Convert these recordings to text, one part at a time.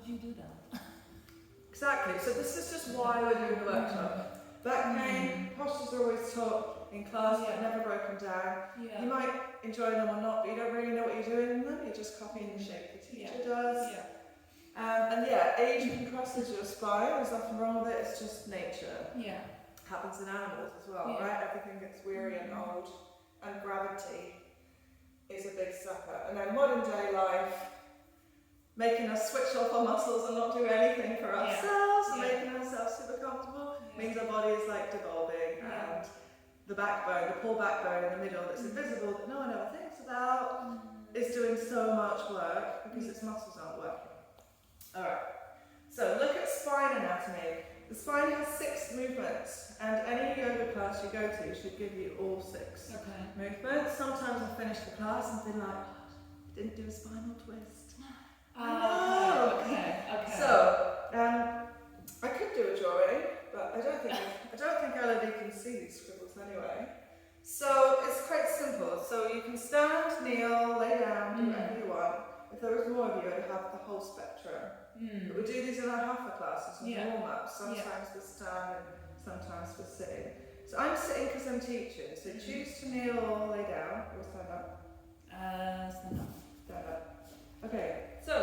would you do that? Exactly. So this is just why we're doing the workshop. Back pain, postures are always taught in class, but never broken down. Yeah. You might enjoy them or not, but you don't really know what you're doing in them. You're just copying the shape the teacher does. Yeah. And yeah, aging crosses your spine. There's nothing wrong with it. It's just nature. Yeah. Happens in animals as well, right? Everything gets weary and old, and gravity is a big sucker. And then modern day life, making us switch off our muscles and not do anything for ourselves, and making ourselves super comfortable, means our body is like devolving, and the backbone, the poor backbone in the middle that's invisible that no one ever thinks about, is doing so much work because its muscles aren't working. Alright, so look at spine anatomy. The spine has 6 movements, and any yoga class you go to should give you all 6 movements. Sometimes I finish the class and be like, didn't do a spinal twist. Okay. So, I could do a drawing, but I don't think LED can see these scribbles anyway. So it's quite simple. So you can stand, kneel, lay down, do whatever you want. If there was more of you, I'd have the whole spectrum. But we do these in our half classes and warm-ups. Sometimes for standing, sometimes for sitting. So I'm sitting because I'm teaching. So choose to kneel or lay down or stand up. Stand up. Stand up. Okay. So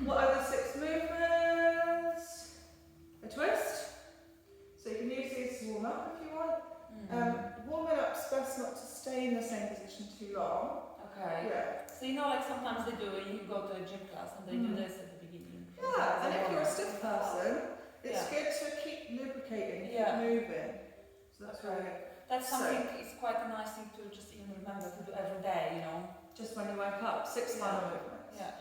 what are the 6 movements? A twist. So you can use these to warm up if you want. Warming up's best not to stay in the same position too long. Okay. Yeah. So you know, like sometimes they do, you go to a gym class and they do this at the beginning. Yeah, and if you're a stiff person, it's good to keep lubricating, keep moving. So that's really good. That's something, it's quite a nice thing to just even remember to do every day, you know. Just when you wake up, 6 spinal movements. Yeah.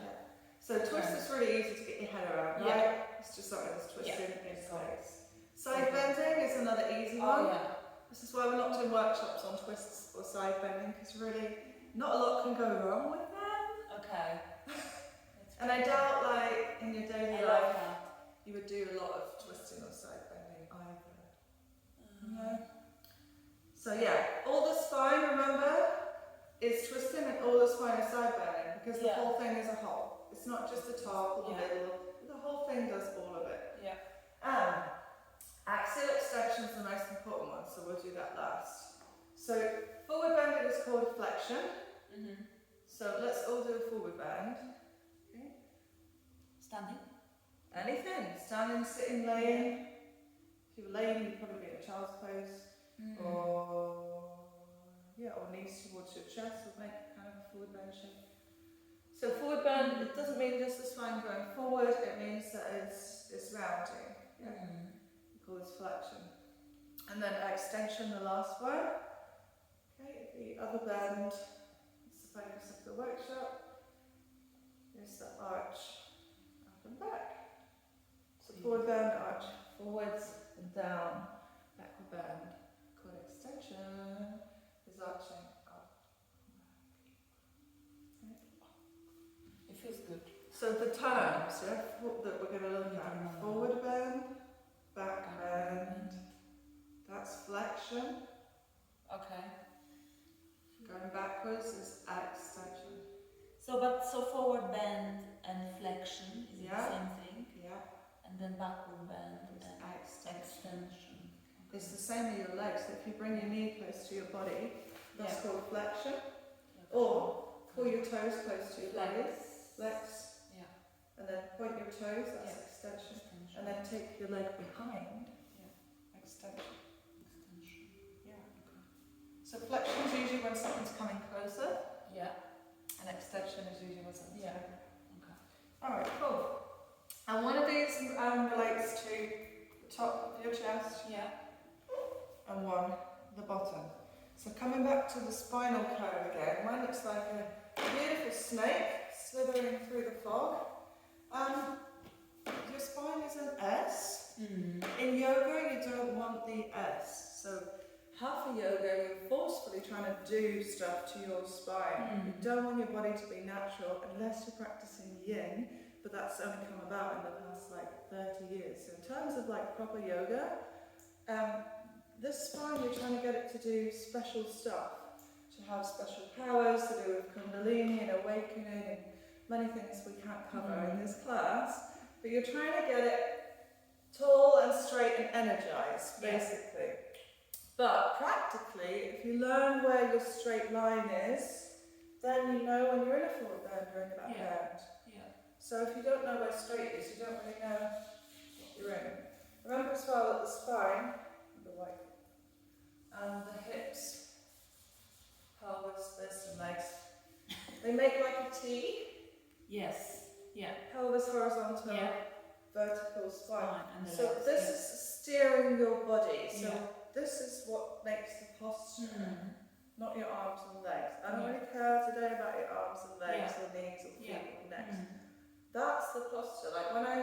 So twist is really easy to get your head around, right? It's just something that's twisting in place. Side bending is another easy one. This is why we're not doing workshops on twists or side bending, because really not a lot can go wrong with them. Okay. And I doubt, like, in your daily life, you would do a lot of twisting or side bending either. So yeah, all the spine, remember, is twisting, and all the spine is side bending, because the whole thing is a whole. It's not just the top or the middle, the whole thing does all of it. Axial extension is the most important one, so we'll do that last. So forward bending is called flexion. So let's all do a forward bend. Okay. Standing? Anything. Standing, sitting, laying. If you were laying, you'd probably be in a child's pose. Or knees towards your chest would make kind of a forward bend shape. So forward bend, it doesn't mean just the spine going forward, it means that it's rounding. We call this flexion. And then extension, the last one. Okay, the other bend, it's the focus of the workshop, is the arch up and back. So forward bend, arch forwards and down, backward bend, called extension, is arching up and back. It feels good. So the terms that we're going to look at: forward bend, back bend, that's flexion. Okay. Going backwards is extension. So forward bend and flexion is the same thing? Yeah. And then backward bend is and extension. Okay. It's the same with your legs. So if you bring your knee close to your body, that's called flexion. Or pull your toes close to your body. Legs. And then point your toes, that's extension. And then take your leg behind. Extension. So flexion is usually when something's coming closer. And extension is usually when something's coming. Alright, cool. And one of these relates to the top of your chest. And one, the bottom. So coming back to the spinal curve again, mine looks like a beautiful snake slithering through the fog. Your spine is an S. In yoga, you don't want the S. So hatha yoga, you're forcefully trying to do stuff to your spine. You don't want your body to be natural unless you're practicing yin, but that's only come about in the past like 30 years. So in terms of like proper yoga, this spine, you're trying to get it to do special stuff, to have special powers to do with kundalini and awakening and many things we can't cover in this class, but you're trying to get it tall and straight and energized, basically. But practically, if you learn where your straight line is, then you know when you're in a forward bend or in a back bend. So if you don't know where straight is, you don't really know what you're in. Remember as well that the spine, and the hips, pelvis, this and legs, they make like a T. Yes. Yeah. Pelvis horizontal, Yeah. vertical spine. And the So legs, this is steering your body. So Yeah. this is what makes the posture, not your arms and legs. I don't Yeah. really care today about your arms and legs Yeah. or knees or feet Yeah. or necks. That's the posture. Like when I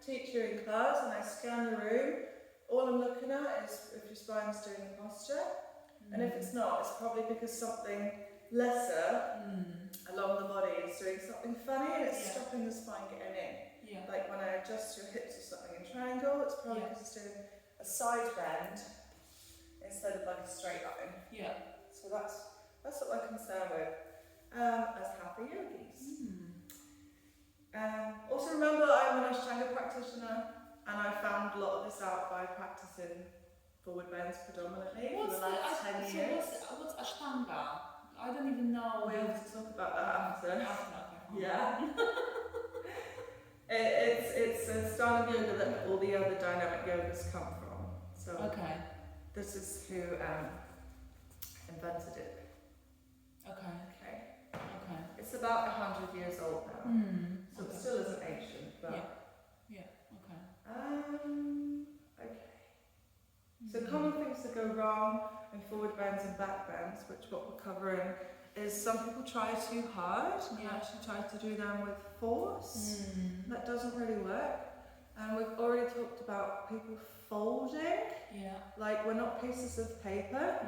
teach you in class and I scan the room, all I'm looking at is if your spine's doing the posture. And if it's not, it's probably because something lesser along the body is doing something funny and it's stopping the spine getting in. Yeah. Like when I adjust your hips or something in triangle, it's probably because it's doing a side bend instead of like a straight line. Yeah. So that's what we're concerned with as happy yogis. Also remember, I'm an Ashtanga practitioner and I found a lot of this out by practicing forward bends predominantly for the last 10 years. What's Ashtanga? I don't even know. We'll have to talk about that after. Okay. Yeah. It's a style of yoga that all the other dynamic yogas come from. So this is who invented it. Okay. It's about 100 years old now. So it still isn't ancient, but okay. So common things that go wrong in forward bends and back bends, which what we're covering, is some people try too hard and actually try to do them with force. That doesn't really work. And we've already talked about people folding. Like we're not pieces of paper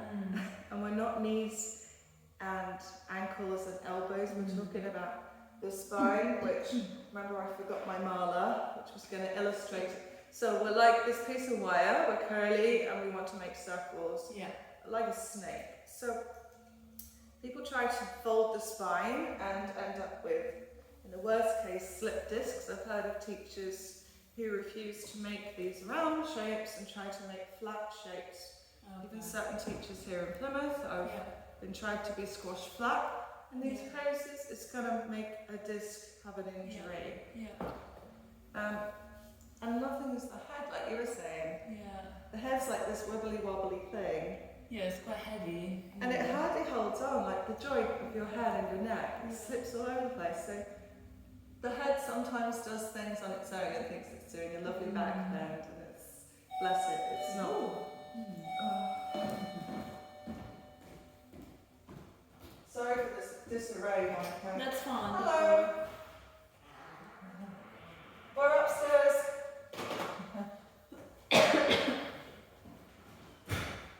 and we're not knees and ankles and elbows. We're talking about the spine, which, remember I forgot my mala, which was going to illustrate it. So we're like this piece of wire, we're curly and we want to make circles, like a snake. So people try to fold the spine and end up with, in the worst case, slip discs. I've heard of teachers who refuse to make these round shapes and try to make flat shapes. Even certain teachers here in Plymouth have been tried to be squashed flat. In these poses, it's going to make a disc have an injury. And nothing is the head, like you were saying. The head's like this wibbly wobbly thing. It's quite heavy. And it hardly holds on, like the joint of your head and your neck. It slips all over the place. So the head sometimes does things on its own and thinks it's doing a lovely back bend, and it's, bless it, it's not. Sorry for this disarray, Monica. That's fine. Hello. We're upstairs.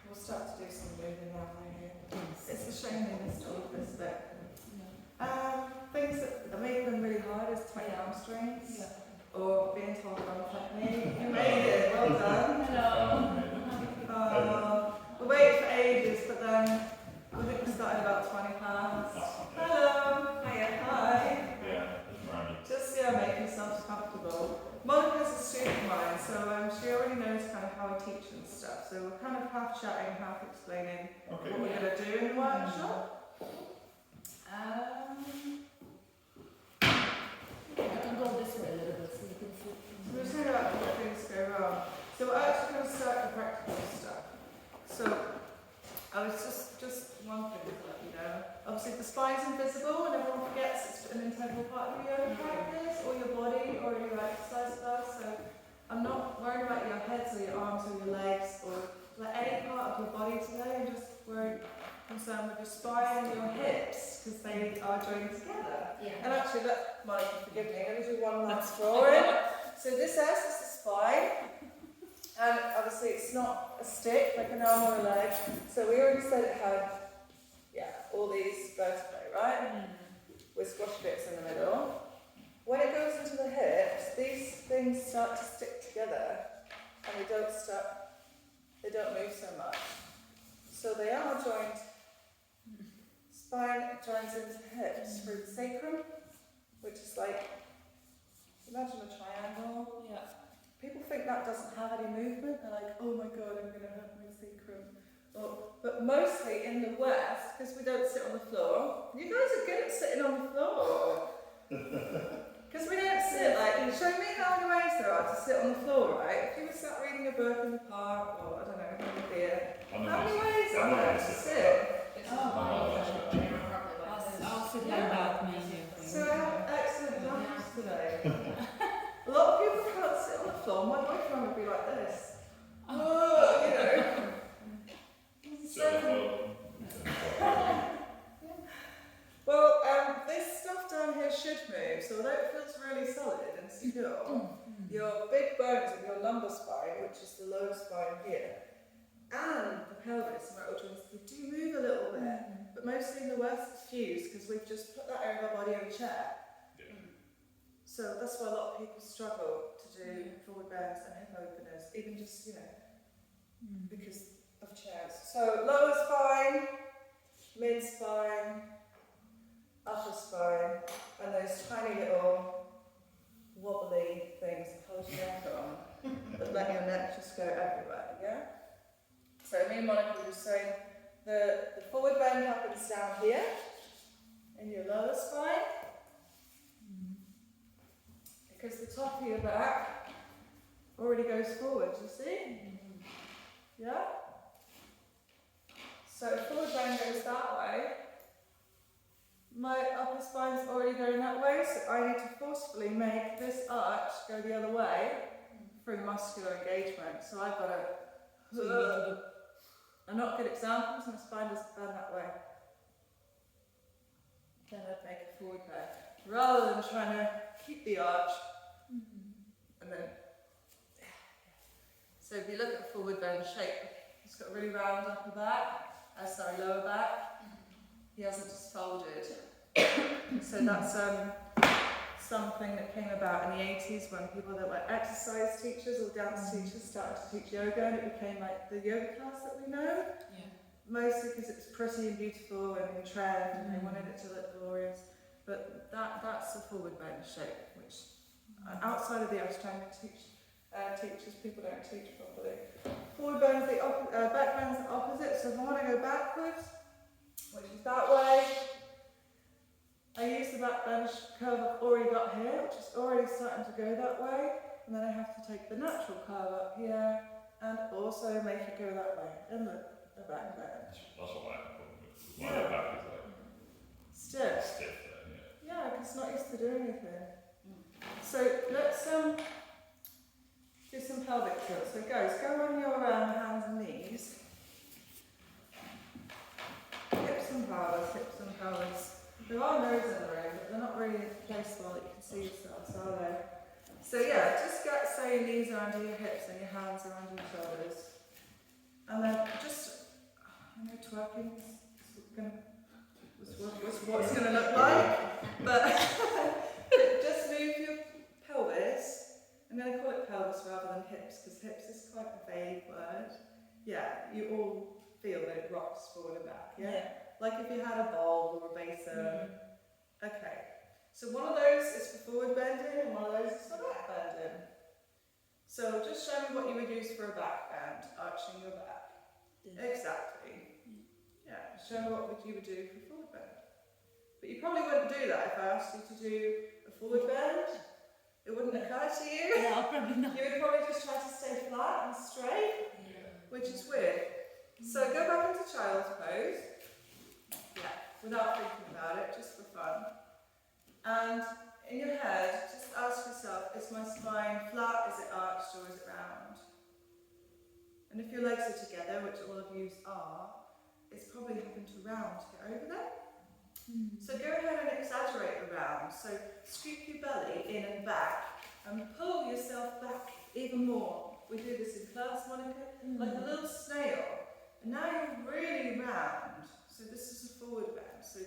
We'll start to do some moving now, maybe. It's a shame they missed all of this bit. Things that make them really hard is tight hamstrings or being told wrong technique. You made it, well done. Hello. We waited for ages, but then I think we started about 20 past. Hello. Hiya. Hi. Just make yourselves comfortable. Monica's a student of mine, so she already knows kind of how I teach and stuff. So we're kind of half chatting, half explaining what we're going to do in the workshop. I can go this way a little bit so you can see. So we're saying about what things go wrong. So we're actually going to start the practical stuff. So I was just one thing to let you know. Obviously the spine's invisible and everyone forgets it's an integral part of your yoga practice or your body or your exercise class. So I'm not worried about your heads or your arms or your legs or like any part of your body today. I'm just concerned with your spine and your hips because they are joined together. And actually, Monica, forgive me, let me do one last drawing. So this S is the spine. And obviously it's not a stick, like an arm or a leg. So we already said it had, all these vertebrae, right? With squash bits in the middle. When it goes into the hips, these things start to stick together and they don't move so much. So they are joined, spine joins into hips through the sacrum, which is that doesn't have any movement, they're like, oh my god, I'm going to have my sacrum. But mostly in the West, because we don't sit on the floor. You guys are good at sitting on the floor. Because we don't sit, like, show me how many ways there are to sit on the floor, right? If you were sat reading a book in the park, or I don't know, having a beer, how many ways are there to sit? I'll sit like that, maybe. So I have excellent examples today. A lot of people can't sit on the floor. My boyfriend would be like this. Oh, you know. Well, this stuff down here should move, so although it feels really solid and secure, your big bones of your lumbar spine, which is the lower spine here, and the pelvis and vertebral joints, they do move a little bit, but mostly in the West it's fused because we've just put that over our body in a chair. So that's why a lot of people struggle to do forward bends and hip openers, even just, you know, because of chairs. So lower spine, mid spine, upper spine, and those tiny little wobbly things that hold your neck on, that let your neck just go everywhere, yeah? So me and Monica were just saying the forward bend happens down here, in your lower spine, because the top of your back already goes forward, you see? Yeah? So if forward bend goes that way, my upper spine's already going that way, so I need to forcefully make this arch go the other way through muscular engagement. So I've got to... I'm not good examples, my spine doesn't bend that way. Then I'd make a forward bend. Rather than trying to keep the arch, and then... So if you look at a forward bend shape, it's got a really round upper back, lower back. He hasn't just folded. So that's something that came about in the 80s when people that were exercise teachers or dance teachers started to teach yoga, and it became like the yoga class that we know. Yeah. Mostly because it was pretty and beautiful and in trend, and they wanted it to look glorious. But that's the forward bend shape, which outside of the Ashtanga teachers, people don't teach properly. Forward bend is back bend is the opposite. So if I want to go backwards, which is that way, I use the back bench curve I've already got here, which is already starting to go that way, and then I have to take the natural curve up here and also make it go that way in the back bench. That's what I have a problem with. My lower back is like stiff. Stiff then, Yeah, because it's not used to doing anything. So let's do some pelvic tilts. So guys, go on your hands and knees. Hips and pelvis. There are nodes in the room, but they're not really placed well that you can see yourselves, are they? So yeah, just so your knees are under your hips and your hands are under your shoulders. And then just, I know twerking is what's going to look like, but just move your pelvis. I'm going to call it pelvis rather than hips, because hips is quite a vague word. Yeah, you all feel that it rocks forward and back, yeah? Like if you had a bowl or a basin. Okay, so one of those is for forward bending and one of those is for back bending. So just show me what you would use for a back bend, arching your back. Exactly. Yeah, show me what you would do for forward bend. But you probably wouldn't do that if I asked you to do a forward bend. It wouldn't occur to you. Yeah, probably not. You would probably just try to stay flat and straight, which is weird. So go back into child's pose. Yeah, without thinking about it, just for fun. And in your head, just ask yourself, is my spine flat, is it arched, or is it round? And if your legs are together, which all of you are, it's probably happened to round to get over there. So go ahead and exaggerate the round. So scoop your belly in and back, and pull yourself back even more. We do this in class, Monica, like a little snail. And now you're really round. So this is a forward bend. So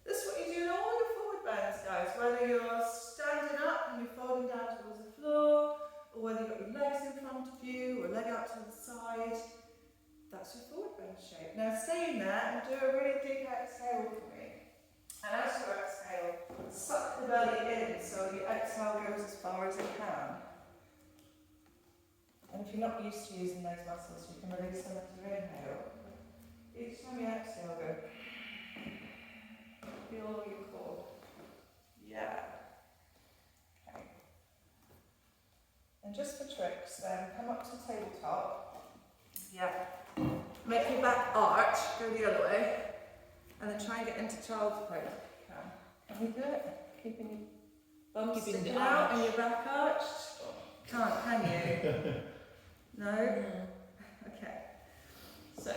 this is what you do in all your forward bends, guys. Whether you're standing up and you're folding down towards the floor, or whether you've got your legs in front of you, or leg out to the side, that's your forward bend shape. Now stay in there and do a really deep exhale for me. And as you exhale, suck the belly in so your exhale goes as far as it can. And if you're not used to using those muscles, you can release them as you inhale. Each time you exhale, go. Feel your core. Yeah. Okay. And just for tricks, then come up to tabletop. Yeah. Make your back arch, go the other way, and then try and get into child's pose if you can. Can we do it? Keeping your bum sticking out and your back arched? Can't, can you? No? Okay. So,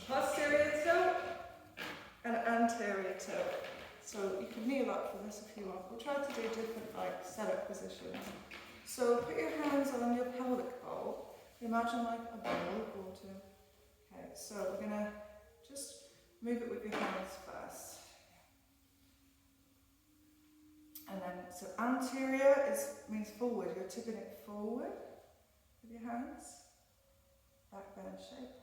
posterior tilt and anterior tilt. So you can kneel up for this if you want. We'll try to do different setup positions. So put your hands on your pelvic bowl. Imagine like a bowl of water. Okay, so we're going to just move it with your hands first. And then, so anterior means forward. You're tipping it forward with your hands. Back bend shape.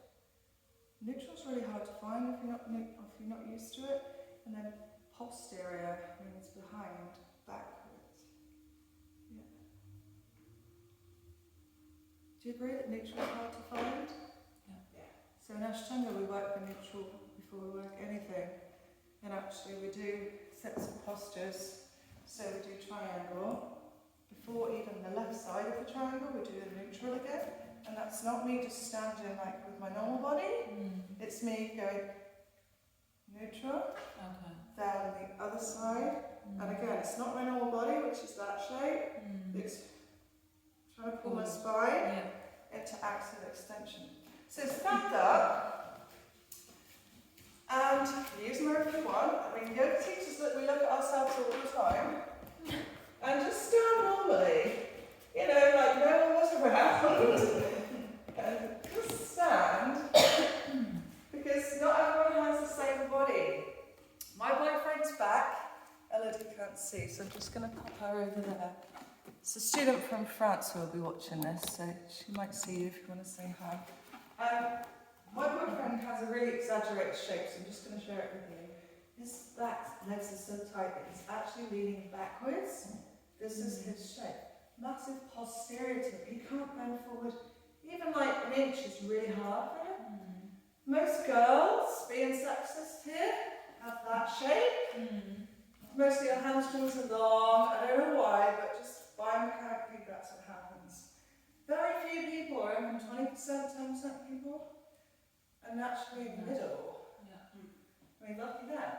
Neutral's really hard to find if you're not used to it. And then posterior means behind, backwards. Yeah. Do you agree that neutral is hard to find? Yeah. So in Ashtanga we work the neutral before we work anything. And actually we do sets of postures. So we do triangle. Before even the left side of the triangle we do the neutral again. And that's not me just standing like with my normal body. It's me going neutral. Okay. Then the other side. And again, it's not my normal body, which is that shape. It's trying to pull my spine into axial extension. So stand up. And use them if you want. I mean, yoga teachers, we look at ourselves all the time. And just stand normally. You know, like no one was around. And just stand. Because not everyone has the same body. My boyfriend's back. Elodie can't see, so I'm just going to pop her over there. It's a student from France who will be watching this, so she might see you if you want to say hi. My boyfriend has a really exaggerated shape, so I'm just going to share it with you. His back legs are so tight that he's actually leaning backwards. This is his shape. Massive posterior tilt. He can't bend forward. Even like an inch is really hard for him. Most girls, being sexist here, have that shape. Mostly our hamstrings are long. I don't know why, but just biomechanically that's what happens. Very few people, or even 20%, 10% people, are naturally in the middle. I mean, lucky them.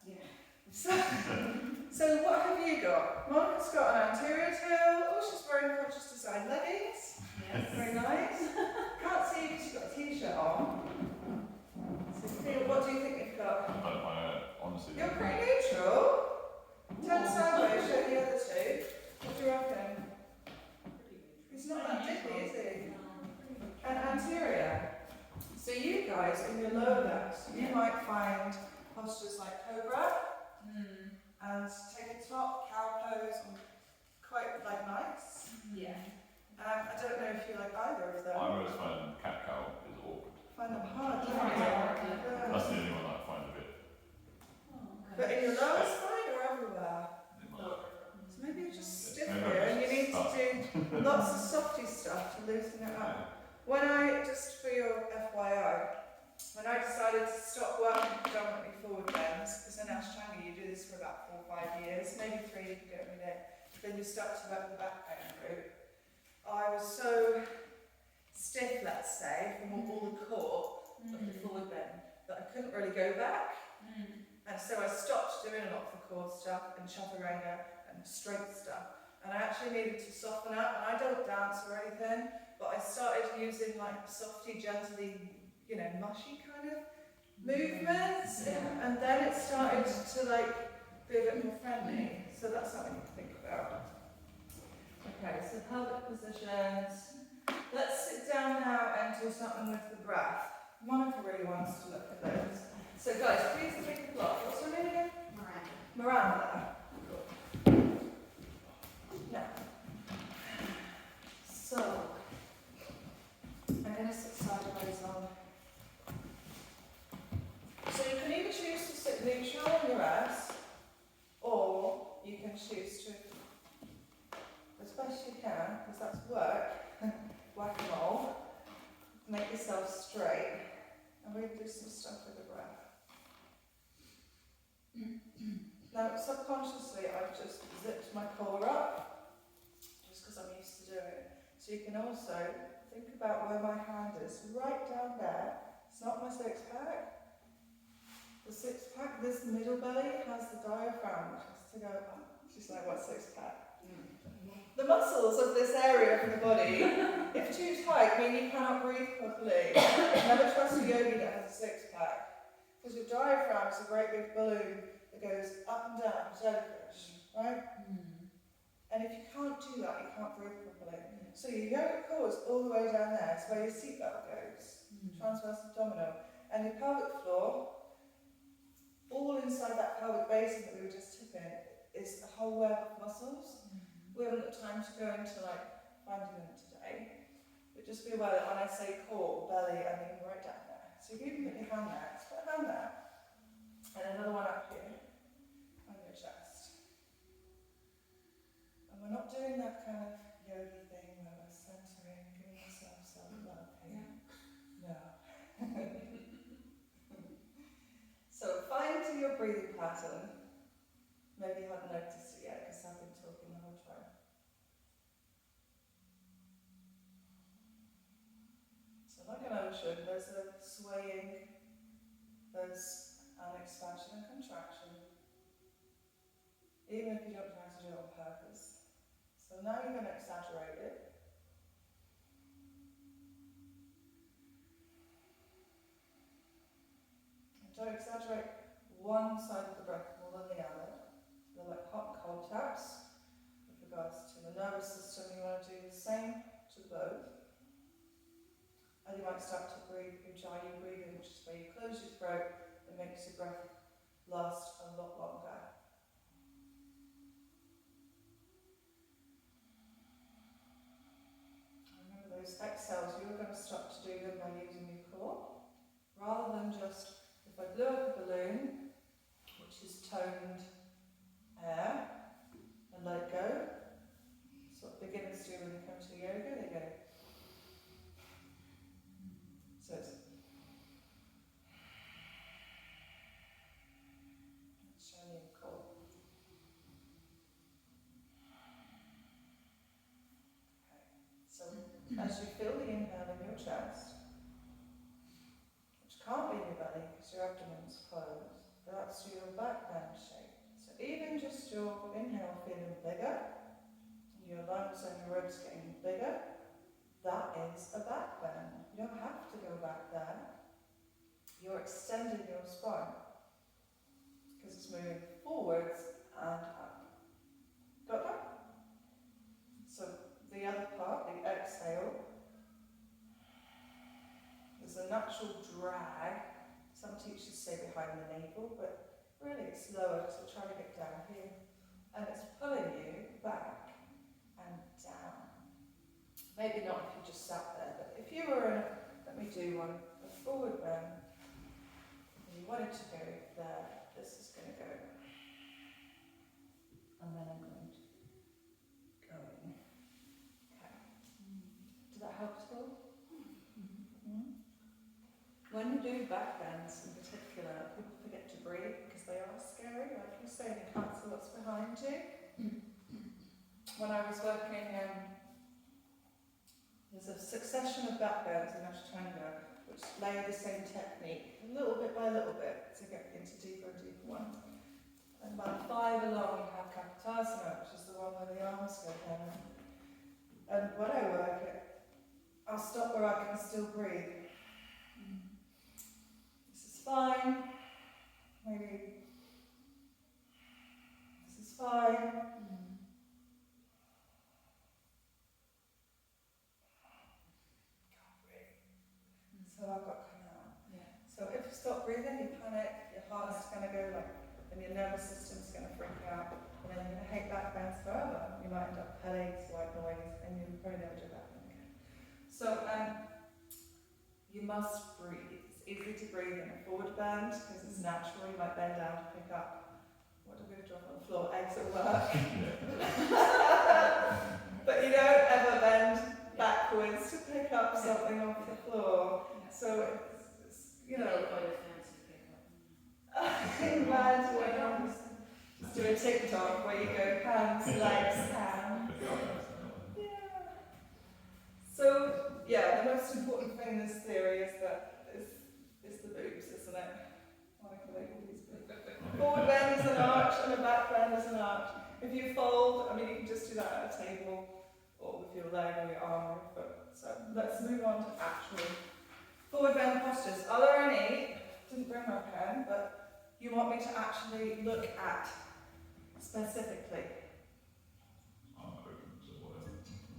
Yeah. So what have you got? Monica's got an anterior tilt. Oh, she's wearing conscious design leggings. Yes. Very nice. Can't see you because you've got a t-shirt on. So Theo, what do you think you've got? Honestly. You're pretty neutral. Turn sideways, show the other two. What do you reckon? He's not that dippy, is he? And anterior. So you guys, in your lower legs, you might find postures like cobra and take a top, cow pose, quite like nice. Yeah. I don't know if you like either of them. I always find cat cow is awkward. Find them hard, don't you? That's the only one I find a bit. But in your lower spine or everywhere? So maybe you're just stiff here and you need to do lots of softy stuff to loosen it up. When just for your FYI, when I decided to stop working predominantly forward bends, because in Ashtanga you do this for about 4 or 5 years, maybe 3 if you do it every day, then you start to work the back bend route. I was so stiff, let's say, from all the core of the forward bend that I couldn't really go back. And so I stopped doing a lot of the core stuff and chaturanga and strength stuff. And I actually needed to soften up, and I don't dance or anything, but I started using like softy, gently, you know, mushy kind of movements, and then it started to like be a bit more friendly. So that's something to think about. Okay, so pelvic positions. Let's sit down now and do something with the breath. Monica really wants to look at those. So guys, please take a look. What's her name again? Miranda. Cool. Now, so I'm going to sit sideways on. So you can either choose to sit neutral on your ass, or you can choose to, as best you can, because that's work and we do some stuff with the breath. Now, subconsciously, I've just zipped my collar up, just because I'm used to doing it. So you can also think about where my hand is, right down there. It's not my six-pack. The six-pack, this middle belly has the diaphragm, which has to go up. She's like, what six-pack? The muscles of this area of the body, if too tight, mean you cannot breathe properly. Never trust a yogi that has a six-pack. Because your diaphragm is a great big balloon that goes up and down, jellyfish, right? And if you can't do that, you can't breathe properly. So your yogic core is all the way down there. It's where your seatbelt goes, transverse abdominal. And your pelvic floor, all inside that pelvic basin that we were just tipping, is a whole web of muscles. We haven't got time to go into finding them today. But just be aware that when I say core, belly, I mean right down there. So if you can put your hand there, just put a hand there. And another one up here, on your chest. And we're not doing that kind of yogi thing where we're centering, giving ourselves self-love here. No. So find your breathing pattern. Maybe you haven't noticed it yet because I've been talking the whole time. So like an ocean, there's a swaying, there's an expansion and contraction. Even if you don't try to do it on purpose. So now you're going to exaggerate it. And don't exaggerate one side of the breath more than the other. They're like hot and cold taps. With regards to the nervous system, you want to do the same to both. And you might start to breathe ujjayi breathing, which is where you close your throat and makes your breath last a lot longer. Remember those exhales, you're going to start to do them by using your core, rather than just, if I blew up a balloon, which is toned air, and let go. That's what beginners do when they come to yoga, they go. So it's showing your core. Okay. So as you feel the inhale in your chest, which can't be in your belly because your abdomen's closed, that's your back bend shape. So even just your inhale feeling bigger, your lungs and your ribs getting bigger, that is a back bend. You don't have to go back there. You're extending your spine because it's moving forwards and up. Got that? So the other part, the exhale, there's a natural drag. Some teachers say behind the navel, but really it's lower because we're trying to get down here. And it's pulling you back and down. Maybe not if you just sat there, but if you were in a, let me do one, a forward bend, and you wanted to go there, this is going to go. And then I'm going to go in. Okay. Does that help at all? When you do back bends in particular, people forget to breathe because they are scary, like you say, you can't see what's behind you. When I was working, there's a succession of back bends in Ashtanga which lay the same technique, little bit by little bit, to get into deeper and deeper ones. And by 5 along, you have Kapotasana, which is the one where the arms go down. And when I work it, I'll stop where I can still breathe. This is fine. Maybe this is fine. So I've got to come out. Yeah. So if you stop breathing, you panic, your heart's going to go like, and your nervous system's going to freak out, and then you're going to hate back bends forever. You might end up headaches, white noise, and you probably never do that again. So you must breathe. It's easy to breathe in a forward bend because it's natural. You might bend down to pick up, what do we drop on the floor? Eggs at work. But you don't ever bend backwards to pick up something off the floor. So it's, you know, hands, legs, hands. Yeah. So, yeah, the most important thing in this theory is the boobs, isn't it? Monica, they call these boobs. Forward bend is an arch and a back bend is an arch. If you fold, I mean, you can just do that at a table or with your leg or your arm or your foot. So let's move on to actual forward bend postures. Are there any, didn't bring my pen, but you want me to actually look at specifically? I'm open to whatever.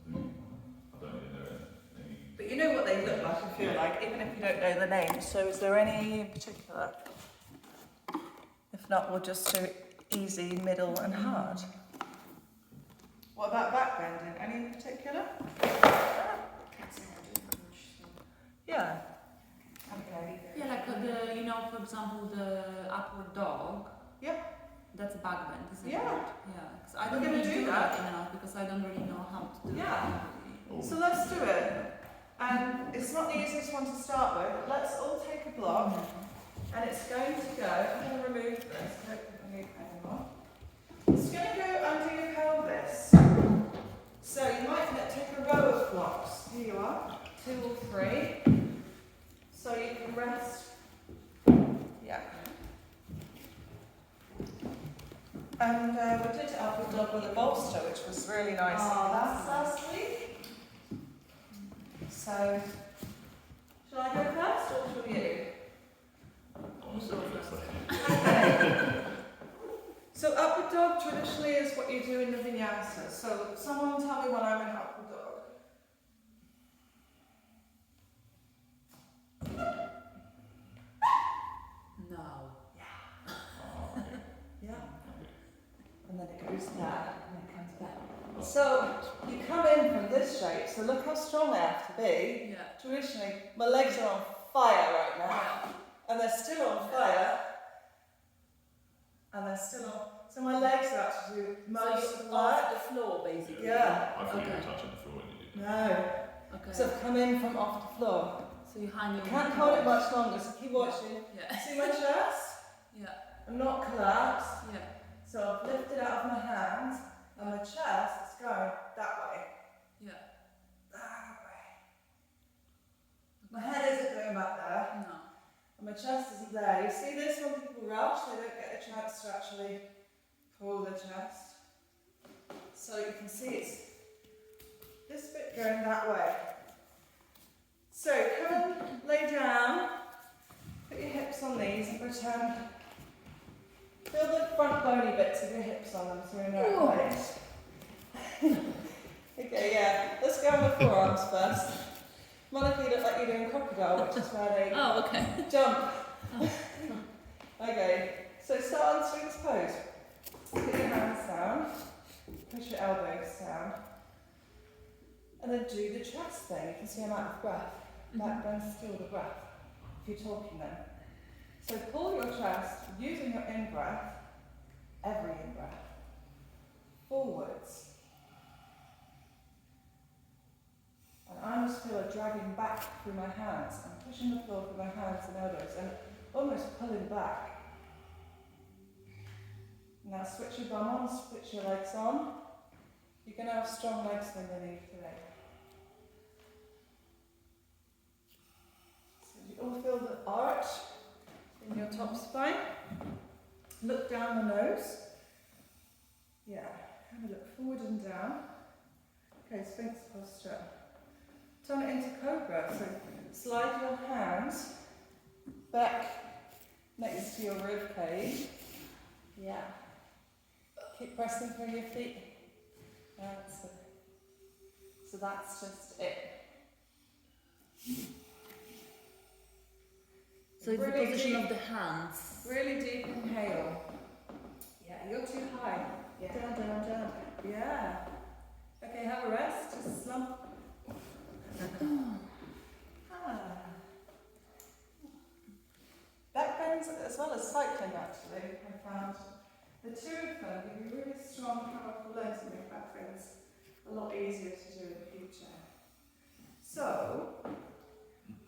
I don't really know any. But you know what they look like and feel like, even if you don't know the name. So is there any in particular? If not, we'll just do easy, middle and hard. What about backbending? Any in particular? Yeah. Okay. Yeah, like the, you know, for example, the upward dog. Yep. That's a backbend, isn't it? Yeah. Yeah. Because I We're don't gonna really do do that. that enough because I don't really know how to do Yeah. it. So let's do it. And it's not the easiest one to start with, but let's all take a block. And it's going to go, I'm going to remove this, I don't think I need it anymore. It's going to go under your pelvis. So you might take a row of blocks. Here you are, 2 or 3. So you can rest. Yeah. And we did upward dog with a bolster, which was really nice. Last week. So, shall I go first or shall you? Honestly, it looks like So upward dog traditionally is what you do in the vinyasa. So someone tell me when I'm in upward dog. No. Yeah. And then it goes there and then comes back. So you come in from this shape. So look how strong I have to be. Yeah. Traditionally, my legs are on fire right now. And they're still on fire. And they're still on. So my legs are actually do most of the work. Off the floor, basically. Yeah. I thought you Okay. were touching the floor when you did. No. Okay. So I've come in from off the floor. So you hang your I can't hold it much longer, so keep watching. Yeah. See my chest? Yeah. I'm not collapsed. Yeah. So I've lifted out of my hands, and my chest is going that way. Yeah. That way. My head isn't going back there, No. and my chest isn't there. You see this when people rush, they don't get a chance to actually pull the chest. So you can see it's this bit going that way. So come and lay down, put your hips on these and pretend, feel the front bony bits of your hips on them so you're in the right place. Okay, yeah, let's go on the forearms first. Monica, you look like you're doing crocodile, which is where they Oh, okay. jump. Okay, so start on Sphinx pose. Put your hands down, push your elbows down, and then do the chest thing. You can see I'm out of breath. That then still the breath, if you're talking then. So pull your chest, using your in-breath, every in-breath, forwards. And I just feel a dragging back through my hands. I'm pushing the floor with my hands and elbows and almost pulling back. Now switch your bum on, switch your legs on. You're going to have strong legs underneath today. So you all feel the arch in your top spine. Look down the nose. Yeah, kind of look forward and down. Okay, Sphinx posture. Turn it into cobra. So slide your hands back next to your rib cage. Yeah. Keep pressing through your feet. That's it. So that's just it. So it's Really the position deep. of the hands. Really deep inhale. Yeah, you're too high. Yeah. Down, down, down. Yeah. Okay, have a rest. Just slump. Backbends as well as cycling actually, I found. The two of them give you really strong, powerful legs and make backbends a lot easier to do in the future. So,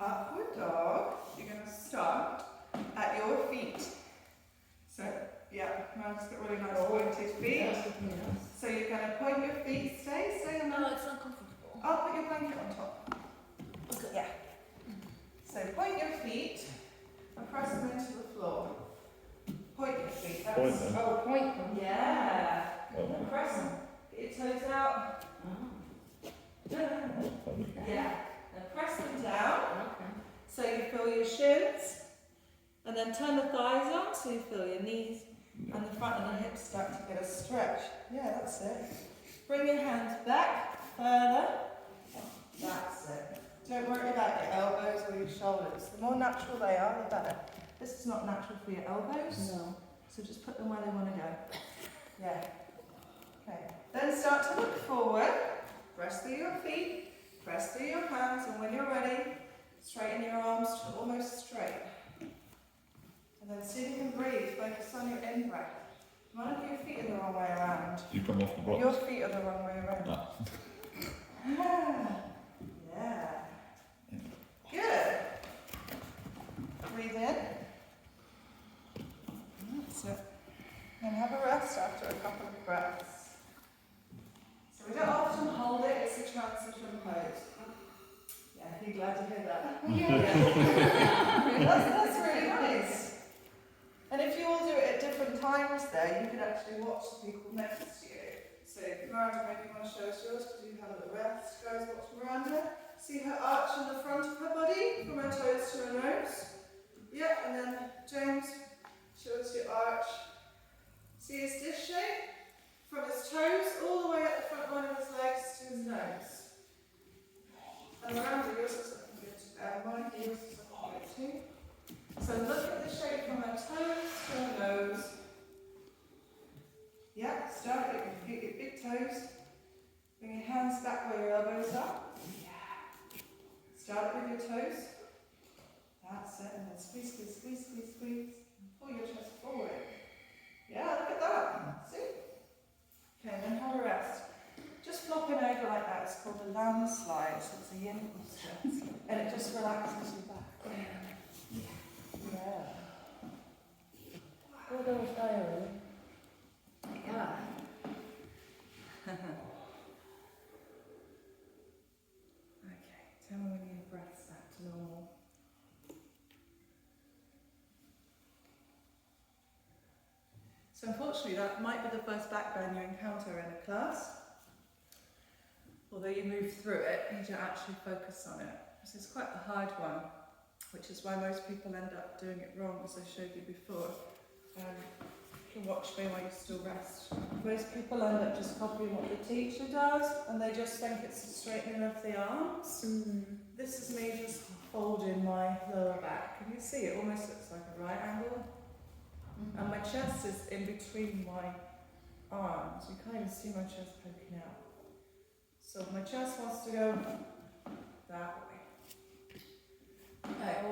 upward dog, you're going to start at your feet. So, Yeah, now just get really nice pointed feet. So you're going to point your feet, stay on No, that. it's uncomfortable. I'll put your blanket on top. Okay. Yeah. So point your feet and press them into the floor. Point your feet. That's, Point them. oh, point them. Yeah. Oh. And press them. Get your toes out. Yeah. And press them down. So you feel your shins. And then turn the thighs on so you feel your knees and the front of the hips start to get a stretch. Yeah, that's it. Bring your hands back further. That's it. Don't worry about your elbows or your shoulders. The more natural they are, the better. This is not natural for your elbows. No. So just put them where they want to go. Yeah. Okay. Then start to look forward. Press through your feet. Press through your hands. And when you're ready, straighten your arms to almost straight. And then see if you can breathe. Focus on your in-breath. None of your feet are the wrong way around. You come off the box. Your feet are the wrong way around. Ah. Yeah. Good. Breathe in. That's it. And have a rest after a couple of breaths. So we don't often hold it, it's a transition pose. Yeah, you're glad to hear that. That's really nice. And if you all do it at different times there, you can actually watch the people next to you. So Miranda, maybe you want to show us yours because you have a rest. Guys, watch Miranda. See her arch in the front of her body, from her toes to her nose. Yeah, and then James, show us your arch. See his dish shape? From his toes all the way up the front line of his legs to his nose. And Miranda, yours is looking good. Mine, yours is looking good too. So look at the shape from her toes to her nose. Yeah, start with your big toes. Bring your hands back where your elbows are. Yeah. Start with your toes. That's it. And then squeeze, squeeze, squeeze, squeeze, squeeze. And pull your chest forward. Yeah, look at that. See? Okay, then have a rest. Just flopping over like that. It's called a landslide. So it's a yin posture. And it just relaxes your back. Yeah. What was diary? Yeah. Okay, tell me when your breath's back to normal. So unfortunately that might be the first back bend you encounter in a class. Although you move through it, you don't actually focus on it. So it's quite a hard one, which is why most people end up doing it wrong, as I showed you before. You can watch me while you still rest. Most people end up just copying what the teacher does, and they just think it's a straightening of the arms. This is me just folding my lower back. Can you see? It almost looks like a right angle. And my chest is in between my arms. You can't even see my chest poking out. So my chest wants to go that way.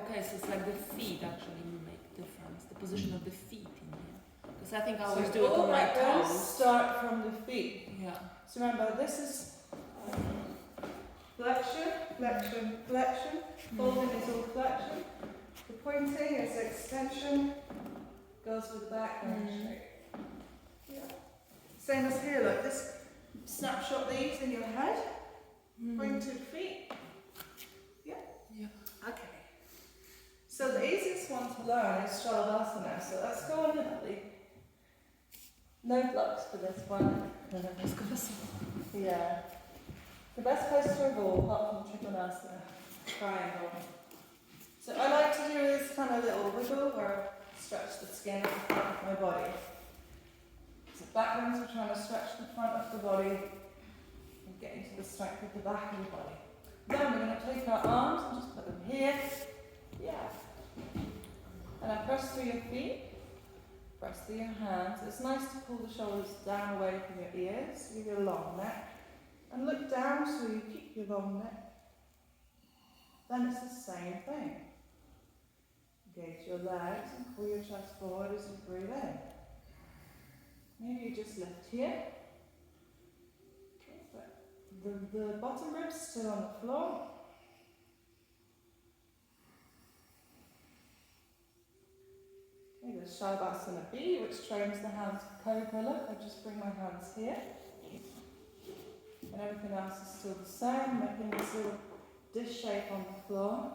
Okay, so it's like the feet actually make difference. The position of the feet in here. Because I think I always So do it all on my my toes toes. start from the feet. Yeah. So remember, this is flexion, flexion, flexion. Folding is all flexion. The pointing is extension. Goes with the back shape. Yeah. Same as here, look. This snapshot these in your head. Pointed feet. Yeah. Yeah. Okay. So the easiest one to learn is Shavasana. So let's go on immediately. No blocks for this one. Yeah. The best pose to evolve, apart from Trikonasana, triangle. So I like to do this kind of little wiggle where I stretch the skin at the front of my body. So backwards, we're trying to stretch the front of the body and get into the strength of the back of the body. Then we're going to take our arms and just put them here. Yeah. And I press through your feet. Press through your hands. It's nice to pull the shoulders down away from your ears, with your long neck. And look down so you keep your long neck. Then it's the same thing. Engage your legs and pull your chest forward as you breathe in. Maybe you just lift here. The bottom ribs still on the floor. Okay, the Shavasana B, which trains the hands for Cobra. Look, I just bring my hands here. And everything else is still the same, making this little dish shape on the floor,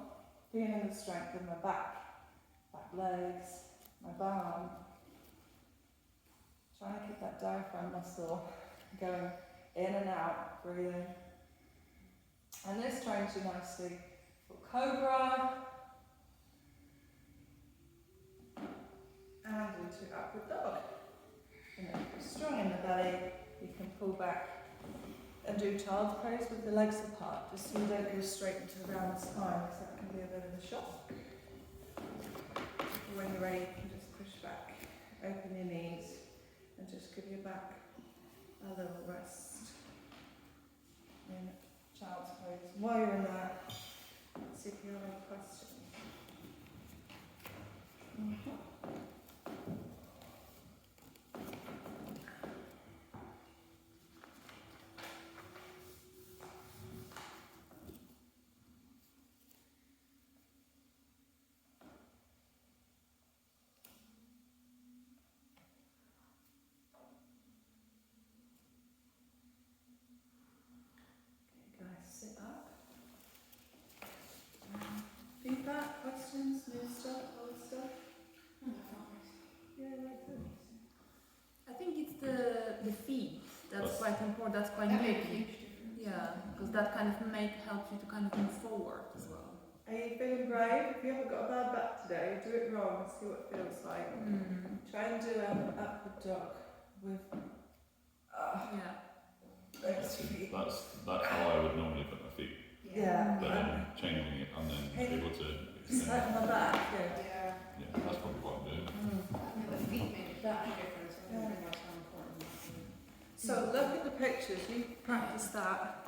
feeling the strength in my back legs, my bum. Trying to keep that diaphragm muscle going in and out, breathing. And this trains you nicely for Cobra. And into upward dog. And if you're strong in the belly, you can pull back and do child's pose with the legs apart, just so you don't go straight into around the spine, because that can be a bit of a shock. When you're ready, you can just push back, open your knees, and just give your back a little rest in child's pose. While you're in that, let's see if you have any questions. Sit up. Feedback, questions, new stuff, old stuff? Yeah, like this. I think it's the feet that's quite important. That's quite new. Yeah, because that kind of helps you to kind of move forward as well. Are you feeling brave? If you haven't got a bad back today, do it wrong and see what it feels like. Try and do an upward dog with those feet. That's how I would normally put my feet. Yeah. But then changing it and then able to Just like extend. on the back, good. Yeah, that's probably what I'm doing. The feet make that difference. I think that's so important. So look at the pictures, you practice that.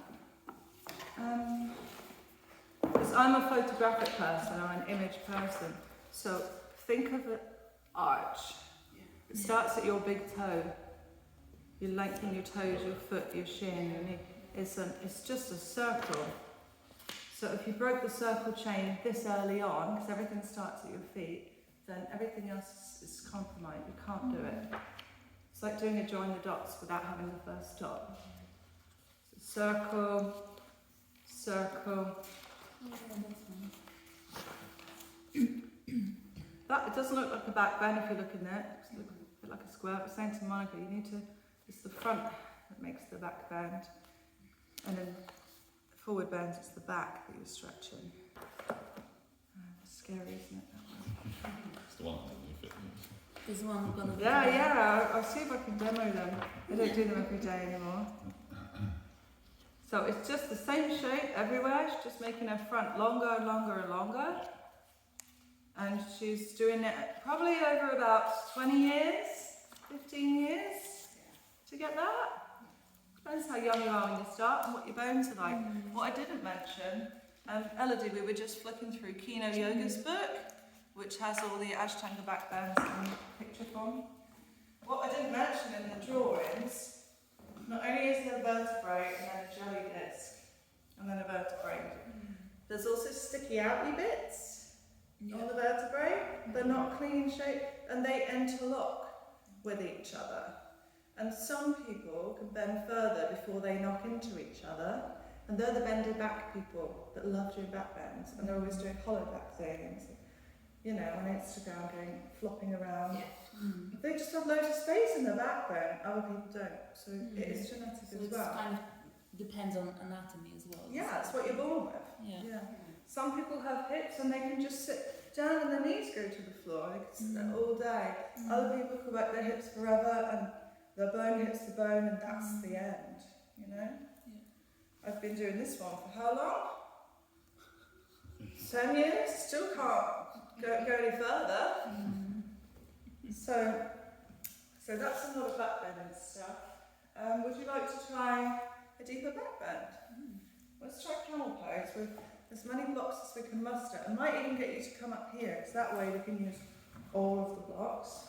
Because I'm a photographic person, I'm an image person. So think of an arch. It starts at your big toe. You lengthen your toes, your foot, your shin, your knee. It's just a circle. So if you broke the circle chain this early on, because everything starts at your feet, then everything else is compromised. You can't do it. It's like doing a join the dots without having the first dot. So circle, circle. That it doesn't look like a back bend if you look in there. It looks a bit like a square. But saying to Monica, you need to. It's the front that makes the back bend, and then the forward bend. It's the back that you're stretching. It's scary, isn't it? That one? It's the one that you fit in. Is one gonna be Yeah. I'll see if I can demo them. I don't do them every day anymore. So it's just the same shape everywhere. She's just making her front longer and longer and longer. And she's doing it probably over about 20 years, 15 years to get that. Depends how young you are when you start and what your bones are like. What I didn't mention, Elodie, we were just flicking through Kino Yoga's book, which has all the Ashtanga back bends in picture form. What I didn't mention in the drawings, not only is there a vertebrae and then a jelly disc, and then a vertebrae, there's also sticky outly bits on the vertebrae. They're not clean shape and they interlock with each other. And some people can bend further before they knock into each other, and they're the bendy back people that love doing back bends, and they're always doing hollow back things, you know, on Instagram going flopping around. They just have loads of space in their backbone, other people don't. So it is genetic So as it's well. kind of depends on anatomy as well. Yeah, it's what you're born with. Yeah. Some people have hips and they can just sit down and their knees go to the floor. They can sit there all day. Other people can work their hips forever and their bone hits the bone and that's the end, you know? I've been doing this one for how long? 10 years? Still can't go any further. So that's a lot of back bend and stuff. Would you like to try a deeper back bend? Let's try camel pose with as many blocks as we can muster. I might even get you to come up here, because that way we can use all of the blocks.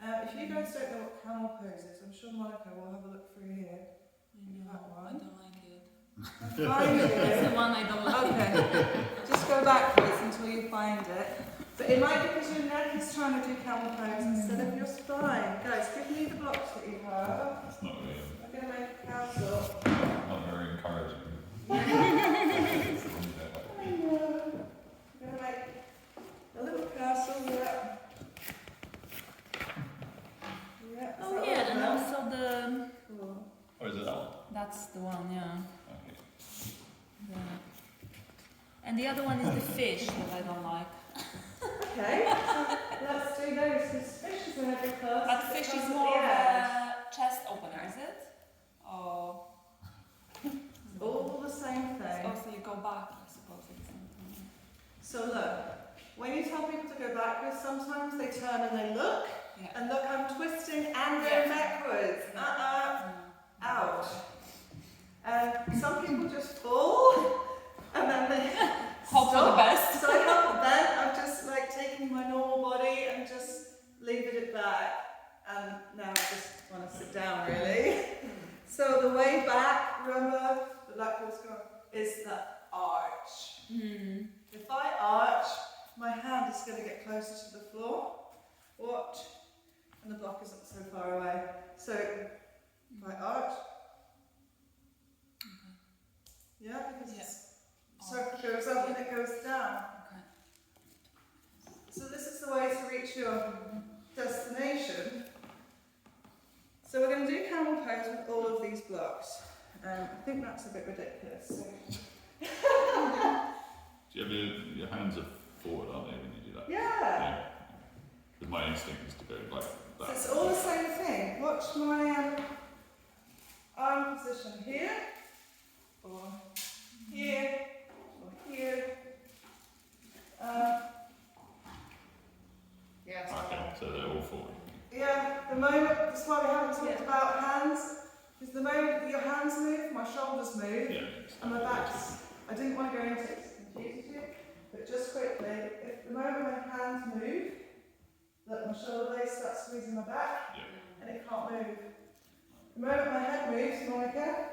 If you guys don't know what camel pose is, I'm sure Monica will have a look through here. I don't like it. Find That's it. the one I don't like. Okay, just go backwards until you find it. But it might be because your neck is trying to do camel pose instead of your spine. Guys, give me the blocks that you have. It's not really, I'm going to make a castle. not very encouraging. I'm going to make a little castle, yeah. Yeah. Oh yeah, and also the. Cool. Or is it that one? That's the one, yeah. Okay. And the other one is the fish that I don't like. Okay, so let's do those. Because fish is in every class. But fish is more of a chest opener, is it? Oh. All the same thing. Also, you go back, I suppose, at the same time. So look, when you tell people to go backwards, sometimes they turn and they look, Yeah. and look, I'm twisting and Yeah. going backwards. Ouch. Some people just fall, and then they Hope for the stop. best. So I haven't then, I'm just like taking my normal body and just leaving it back. And now I just want to sit down, really. So the way back, remember, the backwards go, is the arch. Mm. If I arch, my hand is going to get closer to the floor. Watch. And the block isn't so far away. So if I arch, yeah, because Yeah. the circle goes up and it goes down. Okay. So this is the way to reach your destination. So we're going to do camel pose with all of these blocks. I think that's a bit ridiculous. So Do you have your hands are forward, aren't they, when you do that? yeah. Because my instinct is to go like So that. it's all the same thing. Watch my arm position here, or here, or here. Yeah, Okay, so they're all forward. Yeah, the moment, that's why we haven't talked about hands, because the moment that your hands move, my shoulders move, Yeah. and my back's, I didn't want to go into it to confuse you, but just quickly, if the moment my hands move, that my shoulder blade starts squeezing my back, Yeah. and it can't move. The moment my head moves, Monica,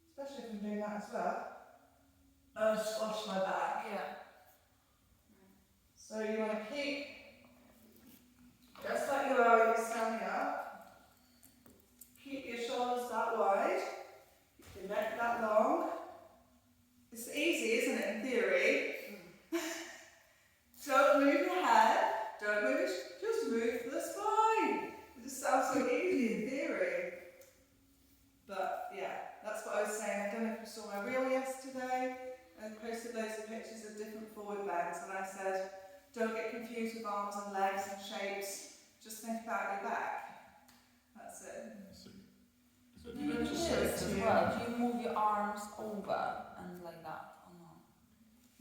especially if I'm doing that as well, I squash my back. Yeah. So you want to keep, just like you are when you're standing up, keep your shoulders that wide, your neck that long. It's easy, isn't it, in theory? Don't move your head, don't move it, just move the spine. It just sounds so easy in theory. But yeah, that's what I was saying. I don't know if you saw my reel yesterday. I posted loads of pictures of different forward bends, and I said, don't get confused with arms and legs and shapes. Just think about your back. That's it. So, Do you do this as well? Do you move your arms over and like that, or no?